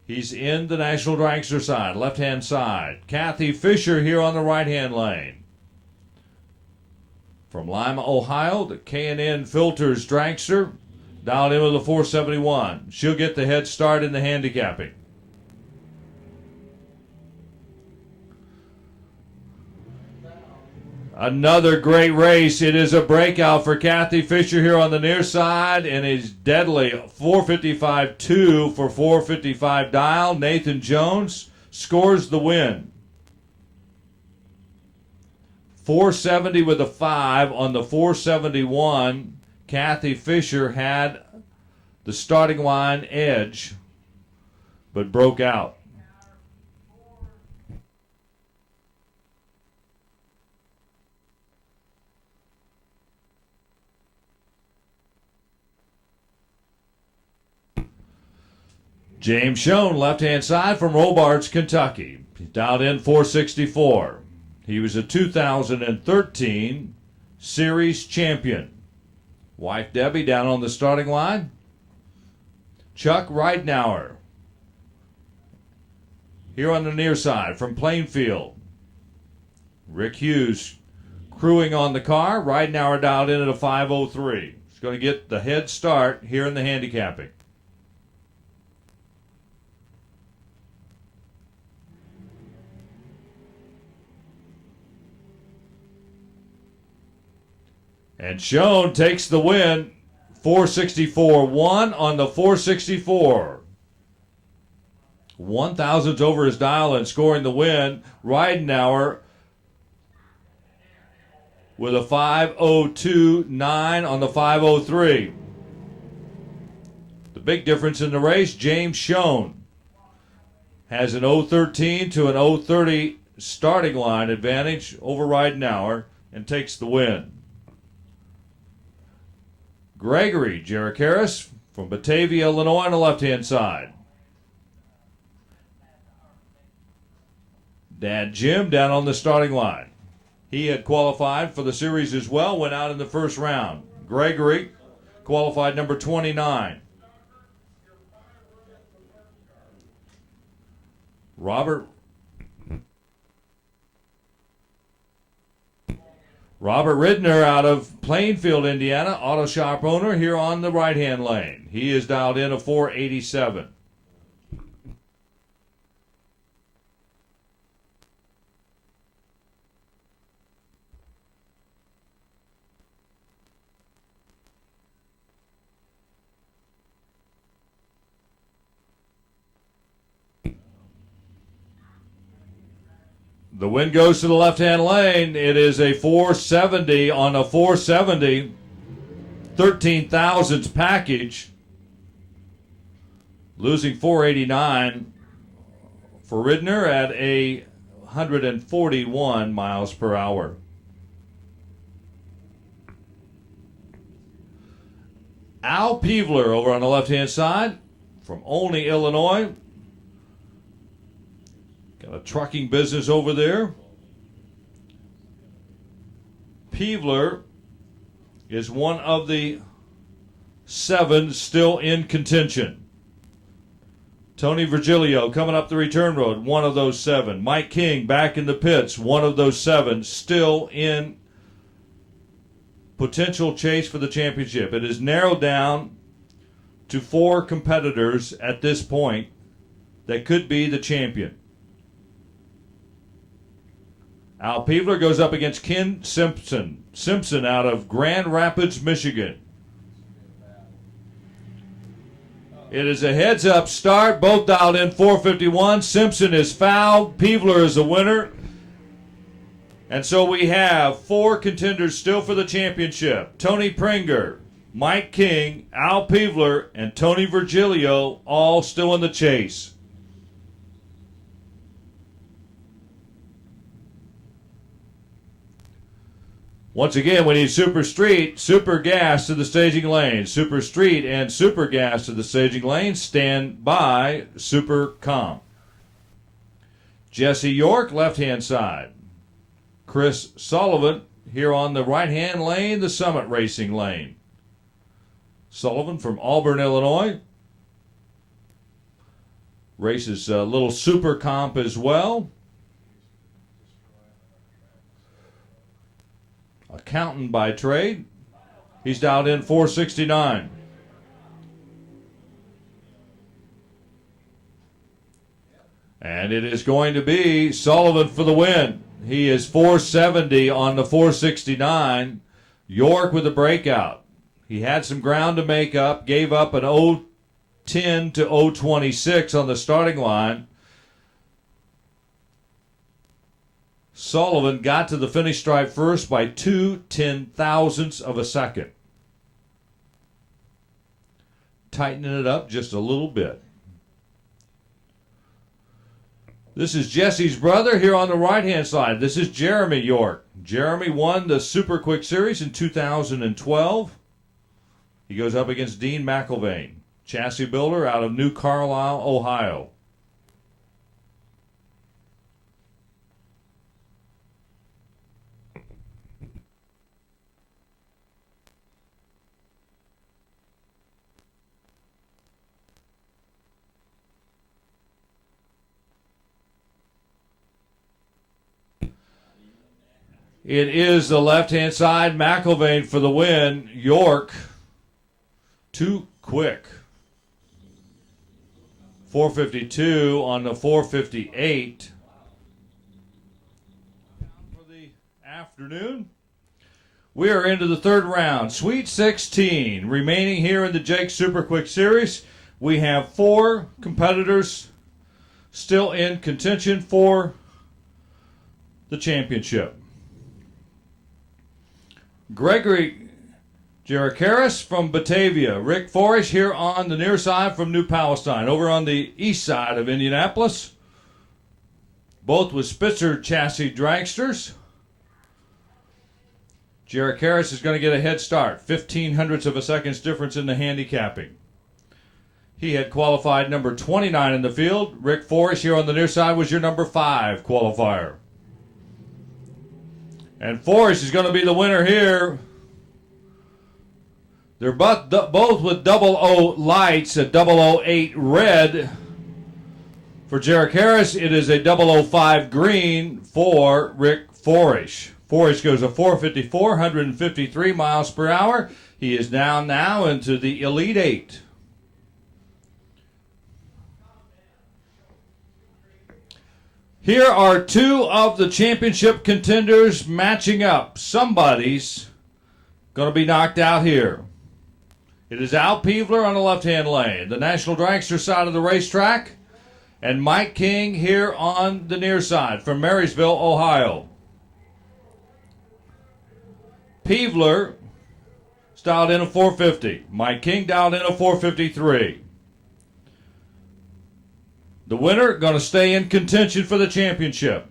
He's in the National Dragster side, left-hand side. Kathy Fisher here on the right-hand lane. From Lima, Ohio, the K&N Filters dragster, dialed in with the 471. She'll get the head start in the handicapping. Another great race. It is a breakout for Kathy Fisher here on the near side, and is deadly. 455.2 for 455 dial. Nathan Jones scores the win. 470 with a 5 on the 471. Kathy Fisher had the starting line edge, but broke out. James Schoen, left-hand side from Robards, Kentucky. He's dialed in 464. He was a 2013 Series champion. Wife Debbie down on the starting line. Chuck Ridenauer here on the near side from Plainfield. Rick Hughes crewing on the car. Ridenauer dialed in at a 503. He's going to get the head start here in the handicapping. And Schoen takes the win, 464-1 on the 464. 1,000's over his dial and scoring the win. Ridenauer with a 502.9 on the 503. The big difference in the race, James Schoen has an 013 to an 030 starting line advantage over Ridenauer and takes the win. Gregory Jericaris from Batavia, Illinois on the left-hand side. Dad Jim down on the starting line. He had qualified for the series as well, went out in the first round. Gregory qualified number 29. Robert Ridner out of Plainfield, Indiana, auto shop owner here on the right-hand lane. He is dialed in a 487. The win goes to the left-hand lane. It is a 470 on a 470. 13 thousandths package, losing 489 for Ridner at a 141 miles per hour. Al Peevler over on the left-hand side from Olney, Illinois. Got a trucking business over there. Peevler is one of the 7 still in contention. Tony Virgilio coming up the return road, one of those 7. Mike King back in the pits, one of those 7 still in potential chase for the championship. It is narrowed down to 4 competitors at this point that could be the champion. Al Peevler goes up against Ken Simpson. Simpson out of Grand Rapids, Michigan. It is a heads-up start. Both dialed in 451. Simpson is fouled. Peevler is the winner. And so we have 4 contenders still for the championship. Tony Pringer, Mike King, Al Peevler, and Tony Virgilio all still in the chase. Once again, we need Super Street, Super Gas to the staging lane. Super Street and Super Gas to the staging lane. Stand by, Super Com. Jesse York, left-hand side. Chris Sullivan here on the right-hand lane, the Summit Racing lane. Sullivan from Auburn, Illinois. Races a little Super Comp as well. Accountant by trade. He's dialed in 469. And it is going to be Sullivan for the win. He is 470 on the 469. York with a breakout. He had some ground to make up, gave up an 010 to 026 on the starting line. Sullivan got to the finish stripe first by 0.2 of a second. Tightening it up just a little bit. This is Jesse's brother here on the right-hand side. This is Jeremy York. Jeremy won the Super Quick Series in 2012. He goes up against Dean McIlvaine, chassis builder out of New Carlisle, Ohio. It is the left-hand side. McIlvaine for the win. York, too quick. 452 on the 458. For the afternoon, we are into the third round. Sweet 16 remaining here in the Jegs Super Quick Series. We have 4 competitors still in contention for the championship. Gregory Jarakaris from Batavia. Rick Forish here on the near side from New Palestine, over on the east side of Indianapolis. Both with Spitzer chassis dragsters. Jarakaris is going to get a head start. 0.15 of a second's difference in the handicapping. He had qualified number 29 in the field. Rick Forish here on the near side was your number 5 qualifier. And Forrest is going to be the winner here. They're both with 00 lights, a 008 red. For Jarek Harris, it is a 005 green for Rick Forish. Forish goes a 454, 153 miles per hour. He is now into the Elite 8. Here are 2 of the championship contenders matching up. Somebody's going to be knocked out here. It is Al Peevler on the left-hand lane, the National Dragster side of the racetrack, and Mike King here on the near side from Marysville, Ohio. Peevler dialed in a 450. Mike King dialed in a 453. The winner going to stay in contention for the championship.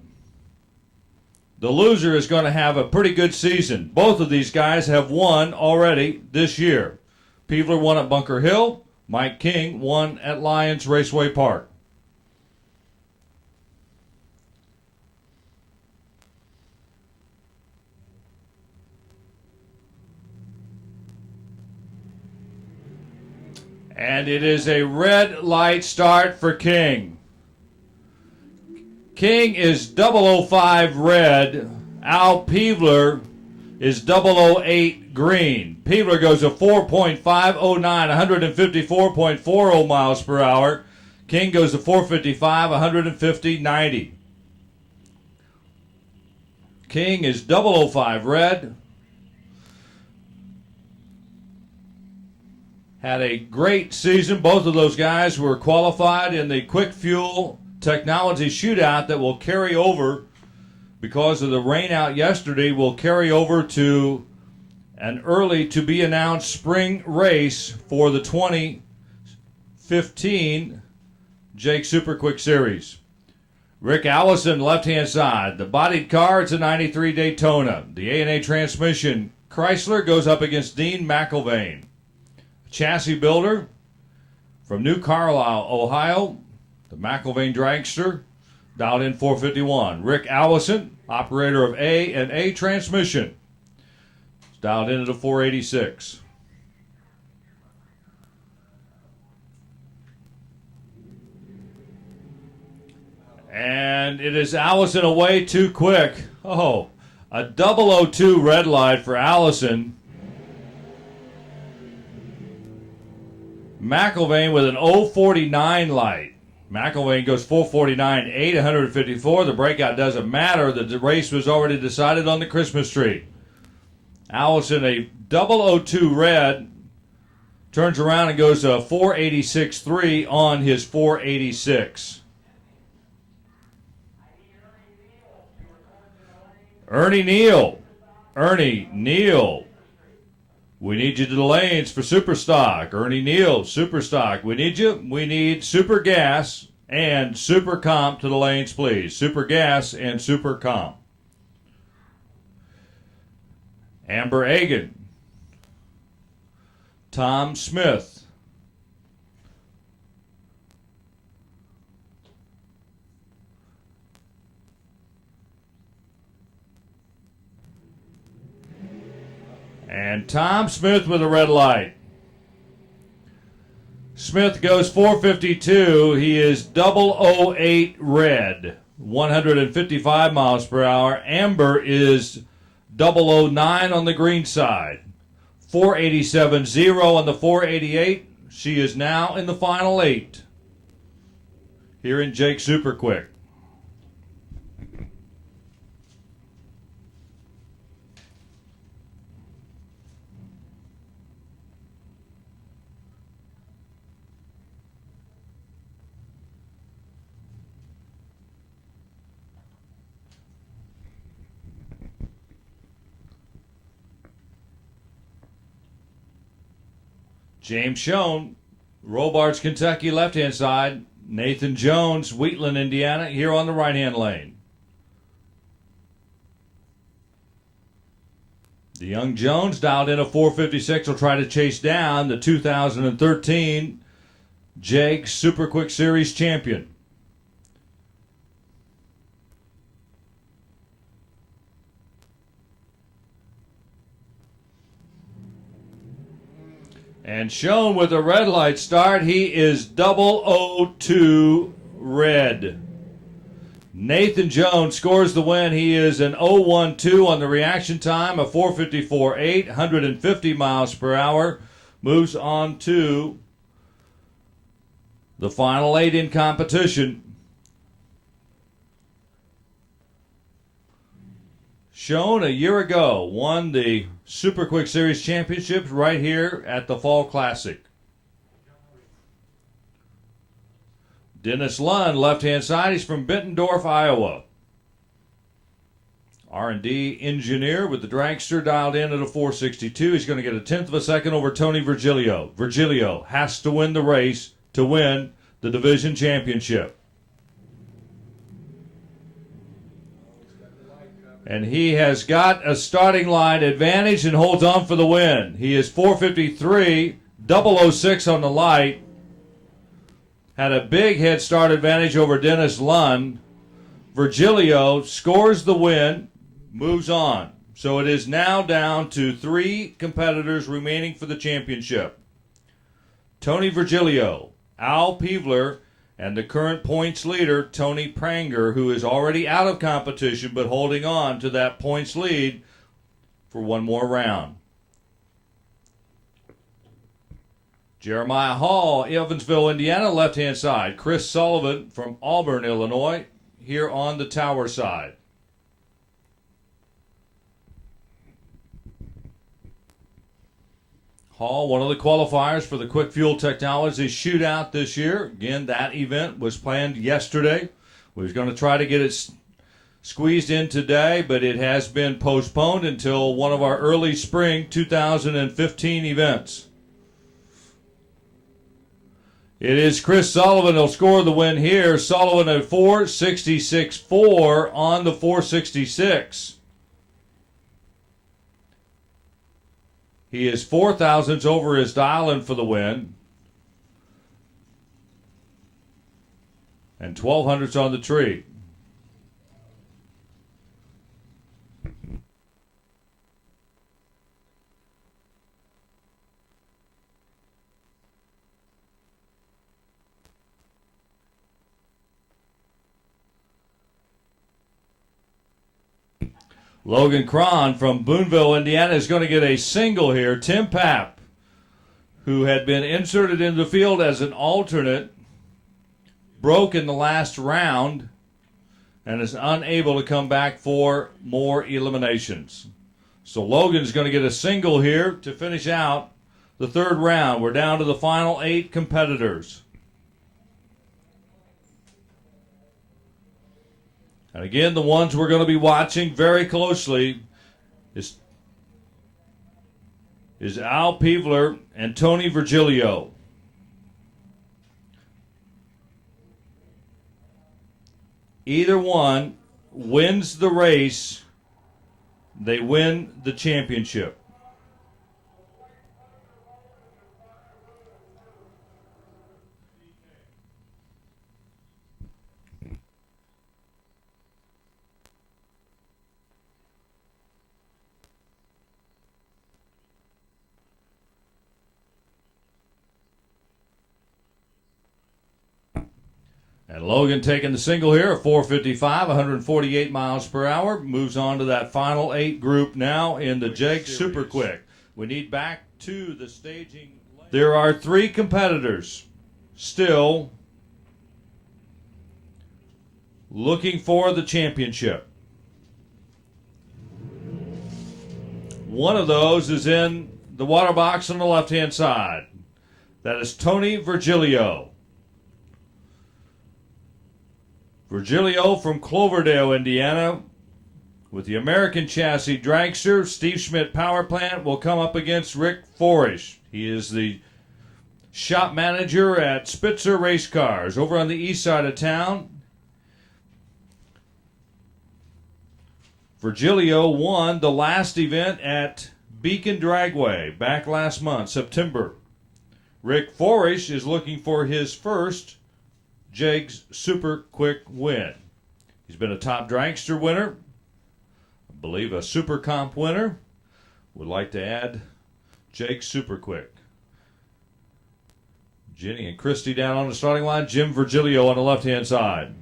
The loser is going to have a pretty good season. Both of these guys have won already this year. Peevler won at Bunker Hill. Mike King won at Lions Raceway Park. And it is a red light start for King. King is 005 red. Al Peevler is 008 green. Peevler goes a 4.509, 154.40 miles per hour. King goes a 455, 150, 90. King is 005 red. Had a great season. Both of those guys were qualified in the quick fuel technology shootout that will carry over, because of the rain out yesterday, will carry over to an early to be announced spring race for the 2015 Jegs Super Quick Series. Rick Allison, left-hand side. The bodied car, it's a 93 Daytona. The A&A transmission Chrysler goes up against Dean McElvain. Chassis builder from New Carlisle, Ohio, the McElvain Dragster, dialed in 451. Rick Allison, operator of A&A transmission, dialed in at a 486. And it is Allison away too quick. Oh, a 002 red light for Allison. McElvain with an 049 light. McElvain goes 449, 854. The breakout doesn't matter. The race was already decided on the Christmas tree. Allison, a 002 red, turns around and goes a 486.3 on his 486. Ernie Neal. We need you to the lanes for Superstock. Ernie Neal, Superstock. We need you. We need Super Gas and Super Comp to the lanes, please. Super Gas and Super Comp. Amber Egan. Tom Smith. And Tom Smith with a red light. Smith goes 452. He is 008 red, 155 miles per hour. Amber is 009 on the green side. 487.0 on the 488. She is now in the final 8 here in Jake Super Quick. James Schoen, Robards, Kentucky, left-hand side. Nathan Jones, Wheatland, Indiana, here on the right-hand lane. The young Jones dialed in a 456 will try to chase down the 2013 Jegs Super Quick Series champion. And shown with a red light start, he is 002 red. Nathan Jones scores the win. He is an 012 on the reaction time, a 454.8, 150 miles per hour. Moves on to the final 8 in competition. Shown a year ago, won the Super Quick Series championships right here at the Fall Classic. Dennis Lund, left-hand side. He's from Bettendorf, Iowa. R&D engineer with the dragster dialed in at a 462. He's going to get a tenth of a second over Tony Virgilio. Virgilio has to win the race to win the division championship. And he has got a starting line advantage and holds on for the win. He is 453, 006 on the light. Had a big head start advantage over Dennis Lund. Virgilio scores the win, moves on. So it is now down to 3 competitors remaining for the championship. Tony Virgilio, Al Peevler, and the current points leader, Tony Pranger, who is already out of competition but holding on to that points lead for one more round. Jeremiah Hall, Evansville, Indiana, left-hand side. Chris Sullivan from Auburn, Illinois, here on the tower side. Hall, one of the qualifiers for the Quick Fuel Technologies Shootout this year. Again, that event was planned yesterday. We was going to try to get it squeezed in today, but it has been postponed until one of our early spring 2015 events. It is Chris Sullivan who'll score the win here. Sullivan at 466.4 on the 466. He is 4 thousandths over his dial-in for the win. And 12 hundredths on the tree. Logan Cron from Boonville, Indiana, is going to get a single here. Tim Papp, who had been inserted into the field as an alternate, broke in the last round and is unable to come back for more eliminations. So Logan's going to get a single here to finish out the third round. We're down to the final 8 competitors. And again, the ones we're going to be watching very closely is Al Peevler and Tony Virgilio. Either one wins the race, they win the championship. And Logan taking the single here at 455, 148 miles per hour. Moves on to that final 8 group now in the Jegs Super Quick. We need back to the staging. There are 3 competitors still looking for the championship. One of those is in the water box on the left-hand side. That is Tony Virgilio. Virgilio from Cloverdale, Indiana, with the American Chassis Dragster. Steve Schmidt Power Plant will come up against Rick Forish. He is the shop manager at Spitzer Race Cars over on the east side of town. Virgilio won the last event at Beacon Dragway back last month, September. Rick Forish is looking for his first Jegs Super Quick win. He's been a top dragster winner, I believe a Super Comp winner. Would like to add Jegs Super Quick. Jenny and Christy down on the starting line. Jim Virgilio on the left-hand side.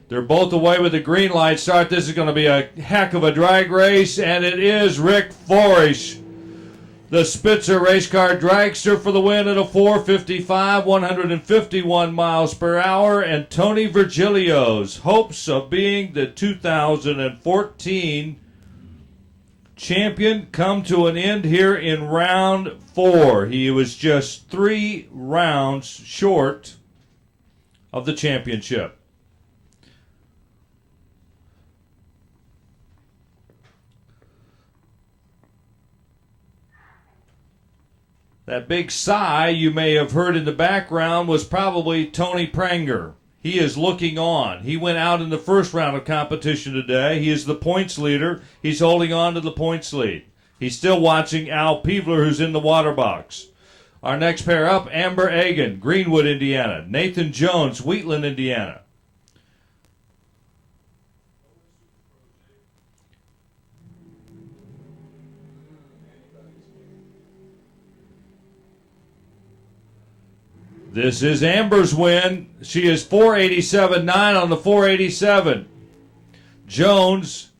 They're both away with the green light start. This is going to be a heck of a drag race, and it is Rick Forish, the Spitzer Race Car Dragster, for the win at a 455, 151 miles per hour. And Tony Virgilio's hopes of being the 2014 champion come to an end here in round 4. He was just 3 rounds short of the championship. That big sigh you may have heard in the background was probably Tony Pranger. He is looking on. He went out in the first round of competition today. He is the points leader. He's holding on to the points lead. He's still watching Al Peevler, who's in the water box. Our next pair up, Amber Egan, Greenwood, Indiana. Nathan Jones, Wheatland, Indiana. This is Amber's win. She is 487.9 on the 487. Jones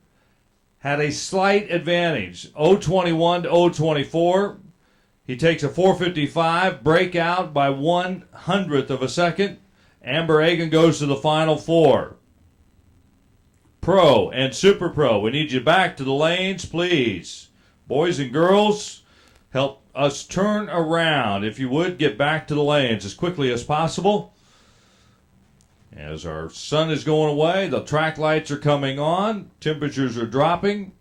had a slight advantage, 021 to 024. He takes a 455 breakout by 1/100th of a second. Amber Egan goes to the final four. Pro and Super Pro, we need you back to the lanes, please. Boys and girls, help us turn around. If you would, get back to the lanes as quickly as possible. As our sun is going away, the track lights are coming on, temperatures are dropping,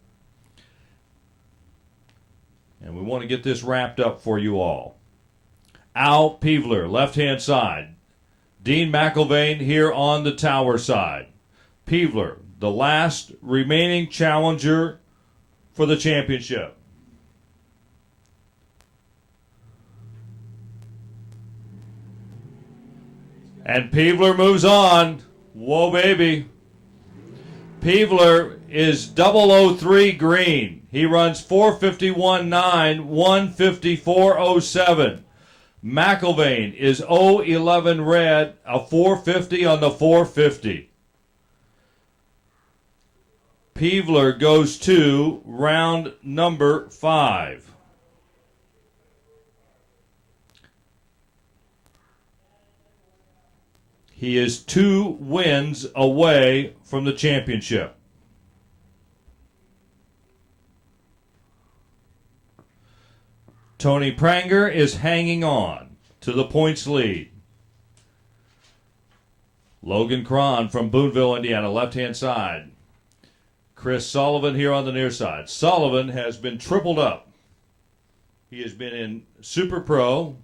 and we want to get this wrapped up for you all. Al Peevler, left-hand side. Dean McIlvain here on the tower side. Peevler, the last remaining challenger for the championship. And Peevler moves on. Whoa, baby. Peevler is 003 green. He runs 451.9, 154.07. McIlvain is 011 red, a 450 on the 450. Peevler goes to round number 5. He is 2 wins away from the championship. Tony Pranger is hanging on to the points lead. Logan Cron from Boonville, Indiana, left-hand side. Chris Sullivan here on the near side. Sullivan has been tripled up. He has been in Super Pro,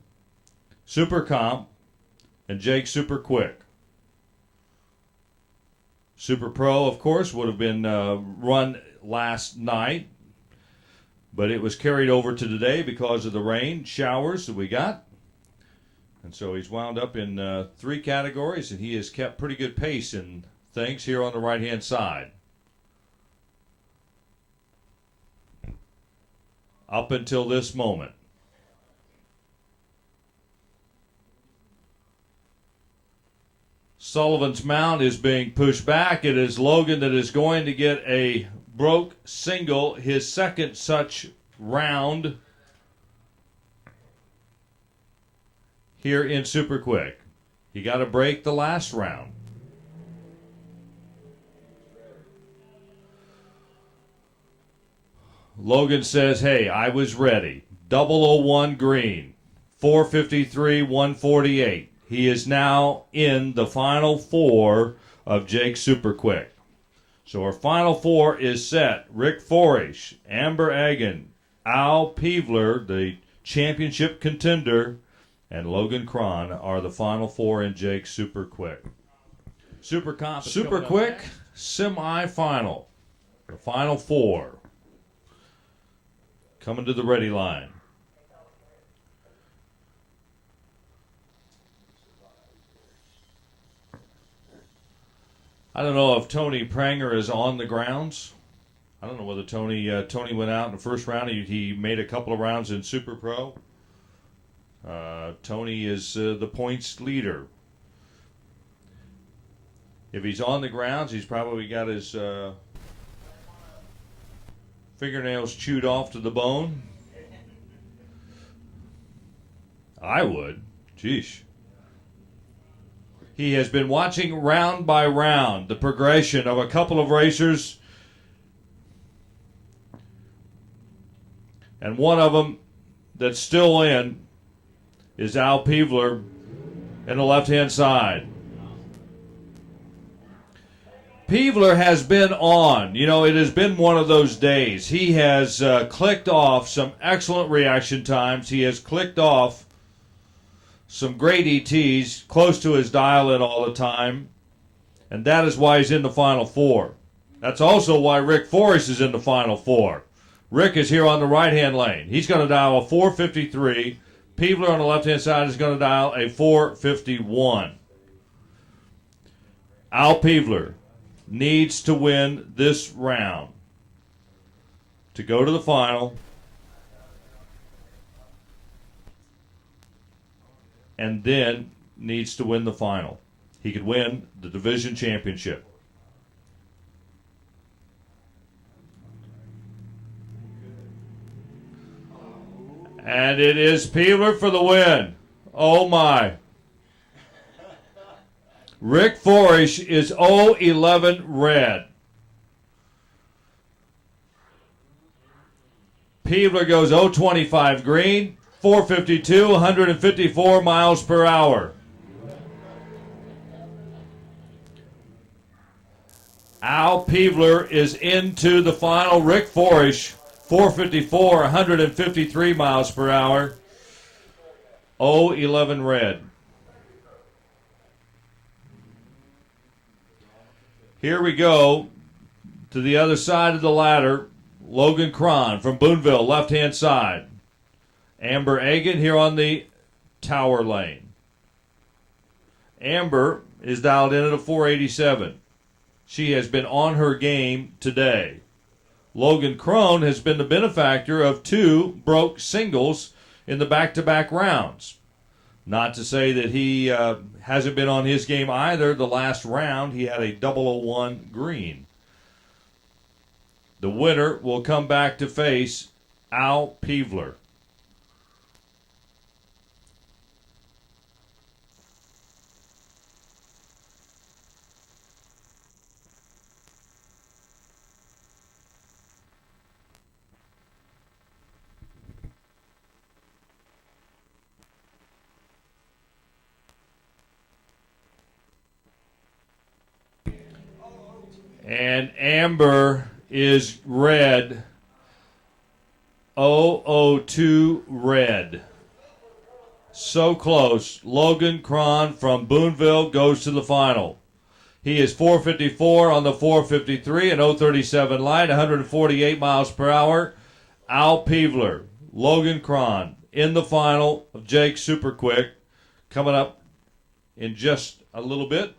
Super Comp, and Jegs Super Quick. Super Pro, of course, would have been run last night, but it was carried over to today because of the rain showers that we got. And so he's wound up in 3 categories, and he has kept pretty good pace in things here on the right-hand side. Up until this moment. Sullivan's mount is being pushed back. It is Logan that is going to get a broke single, his second such round here in Super Quick. He got a break the last round. Logan says, hey, I was ready. 001 green, 453, 148. He is now in the final 4 of Jegs Super Quick. So our final 4 is set. Rick Forish, Amber Egan, Al Peevler, the championship contender, and Logan Cron are the final 4 in Jegs Super Quick. Super Quick semifinal. The final 4. Coming to the ready line. I don't know if Tony Pranger is on the grounds. I don't know whether Tony went out in the first round. He made a couple of rounds in Super Pro. Tony is the points leader. If he's on the grounds, he's probably got his fingernails chewed off to the bone. I would. Jeez. He has been watching round by round the progression of a couple of racers. And one of them that's still in is Al Peevler in the left-hand side. Peevler has been on. You know, it has been one of those days. He has clicked off some excellent reaction times. He has clicked off some great ETs, close to his dial-in all the time. And that is why he's in the Final Four. That's also why Rick Forrest is in the Final Four. Rick is here on the right-hand lane. He's going to dial a 453. Peevler on the left-hand side is going to dial a 451. Al Peevler needs to win this round to go to the final and then needs to win the final. He could win the division championship. And it is Peevler for the win. Oh my. Rick Forrest is 0-11 red. Peevler goes 0-25 green, 452, 154 miles per hour. Al Peevler is into the final. Rick Forrest, 454, 153 miles per hour. 0-11 red. Here we go to the other side of the ladder. Logan Cron from Boonville, left-hand side. Amber Agan here on the tower lane. Amber is dialed in at a 487. She has been on her game today. Logan Crone has been the benefactor of 2 broke singles in the back-to-back rounds. Not to say that he hasn't been on his game either. The last round, he had a 001 green. The winner will come back to face Al Peevler. And Amber is red. 002 red. So close. Logan Cron from Boonville goes to the final. He is 454 on the 453 and 037 light, 148 miles per hour. Al Peevler, Logan Cron in the final of Jegs Super Quick, coming up in just a little bit.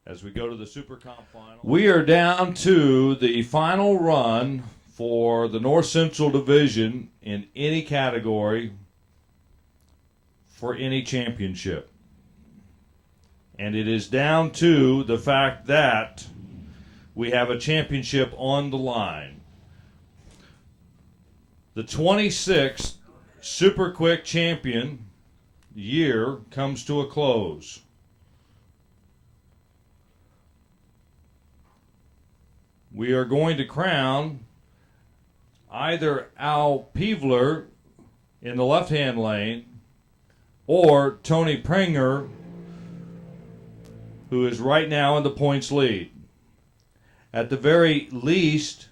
As we go to the Super Comp final, we are down to the final run for the North Central Division in any category for any championship. And it is down to the fact that we have a championship on the line. The 26th Super Quick champion year comes to a close. We are going to crown either Al Peevler in the left-hand lane or Tony Prenger, who is right now in the points lead. At the very least,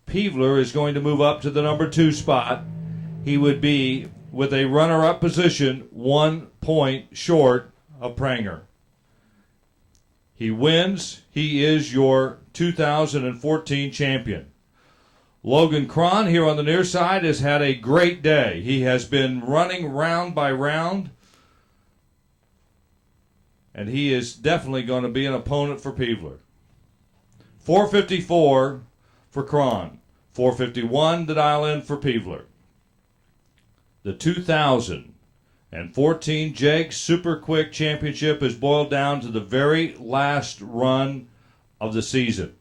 Peevler is going to move up to the number 2 spot. He would be, with a runner-up position, 1 point short of Prenger. He wins. He is your 2014 champion. Logan Cron here on the near side has had a great day. He has been running round by round, and he is definitely going to be an opponent for Peevler. 454 for Cron. 451 to dial in for Peevler. The 2014 Jegs Super Quick Championship is boiled down to the very last run of the season.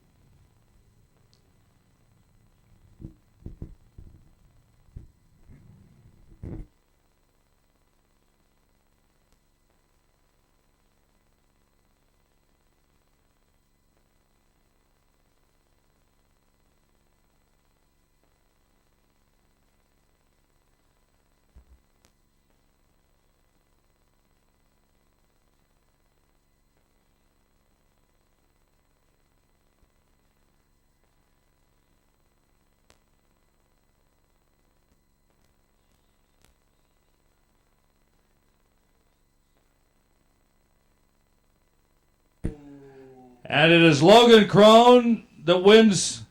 And it is Logan Crone that wins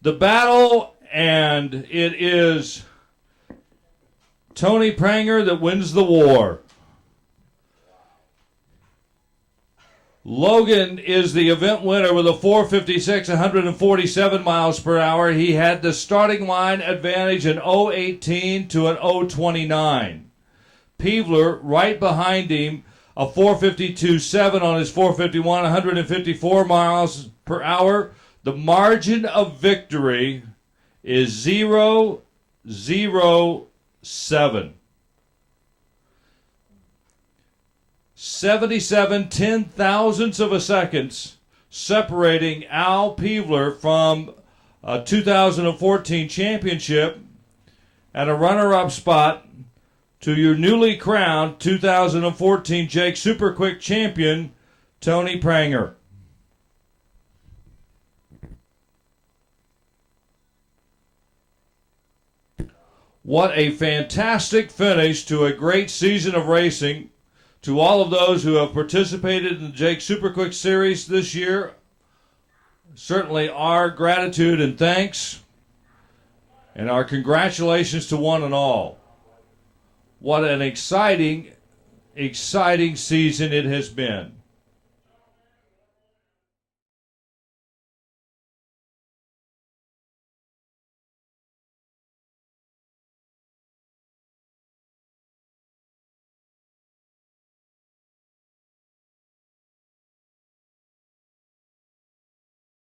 the battle, and it is Tony Pranger that wins the war. Logan is the event winner with a 4:56, 147 miles per hour. He had the starting line advantage in 0:18 to an 0:29. Peevler right behind him, a 4:52.7 on his 4:51, 154 miles per hour. The margin of victory is 0.07. 77 ten-thousandths of a second separating Al Peevler from a 2014 championship and a runner-up spot to your newly crowned 2014 Jegs Super Quick champion, Tony Pranger. What a fantastic finish to a great season of racing. To all of those who have participated in the Jegs Super Quick Series this year, certainly our gratitude and thanks, and our congratulations to one and all. What an exciting season it has been.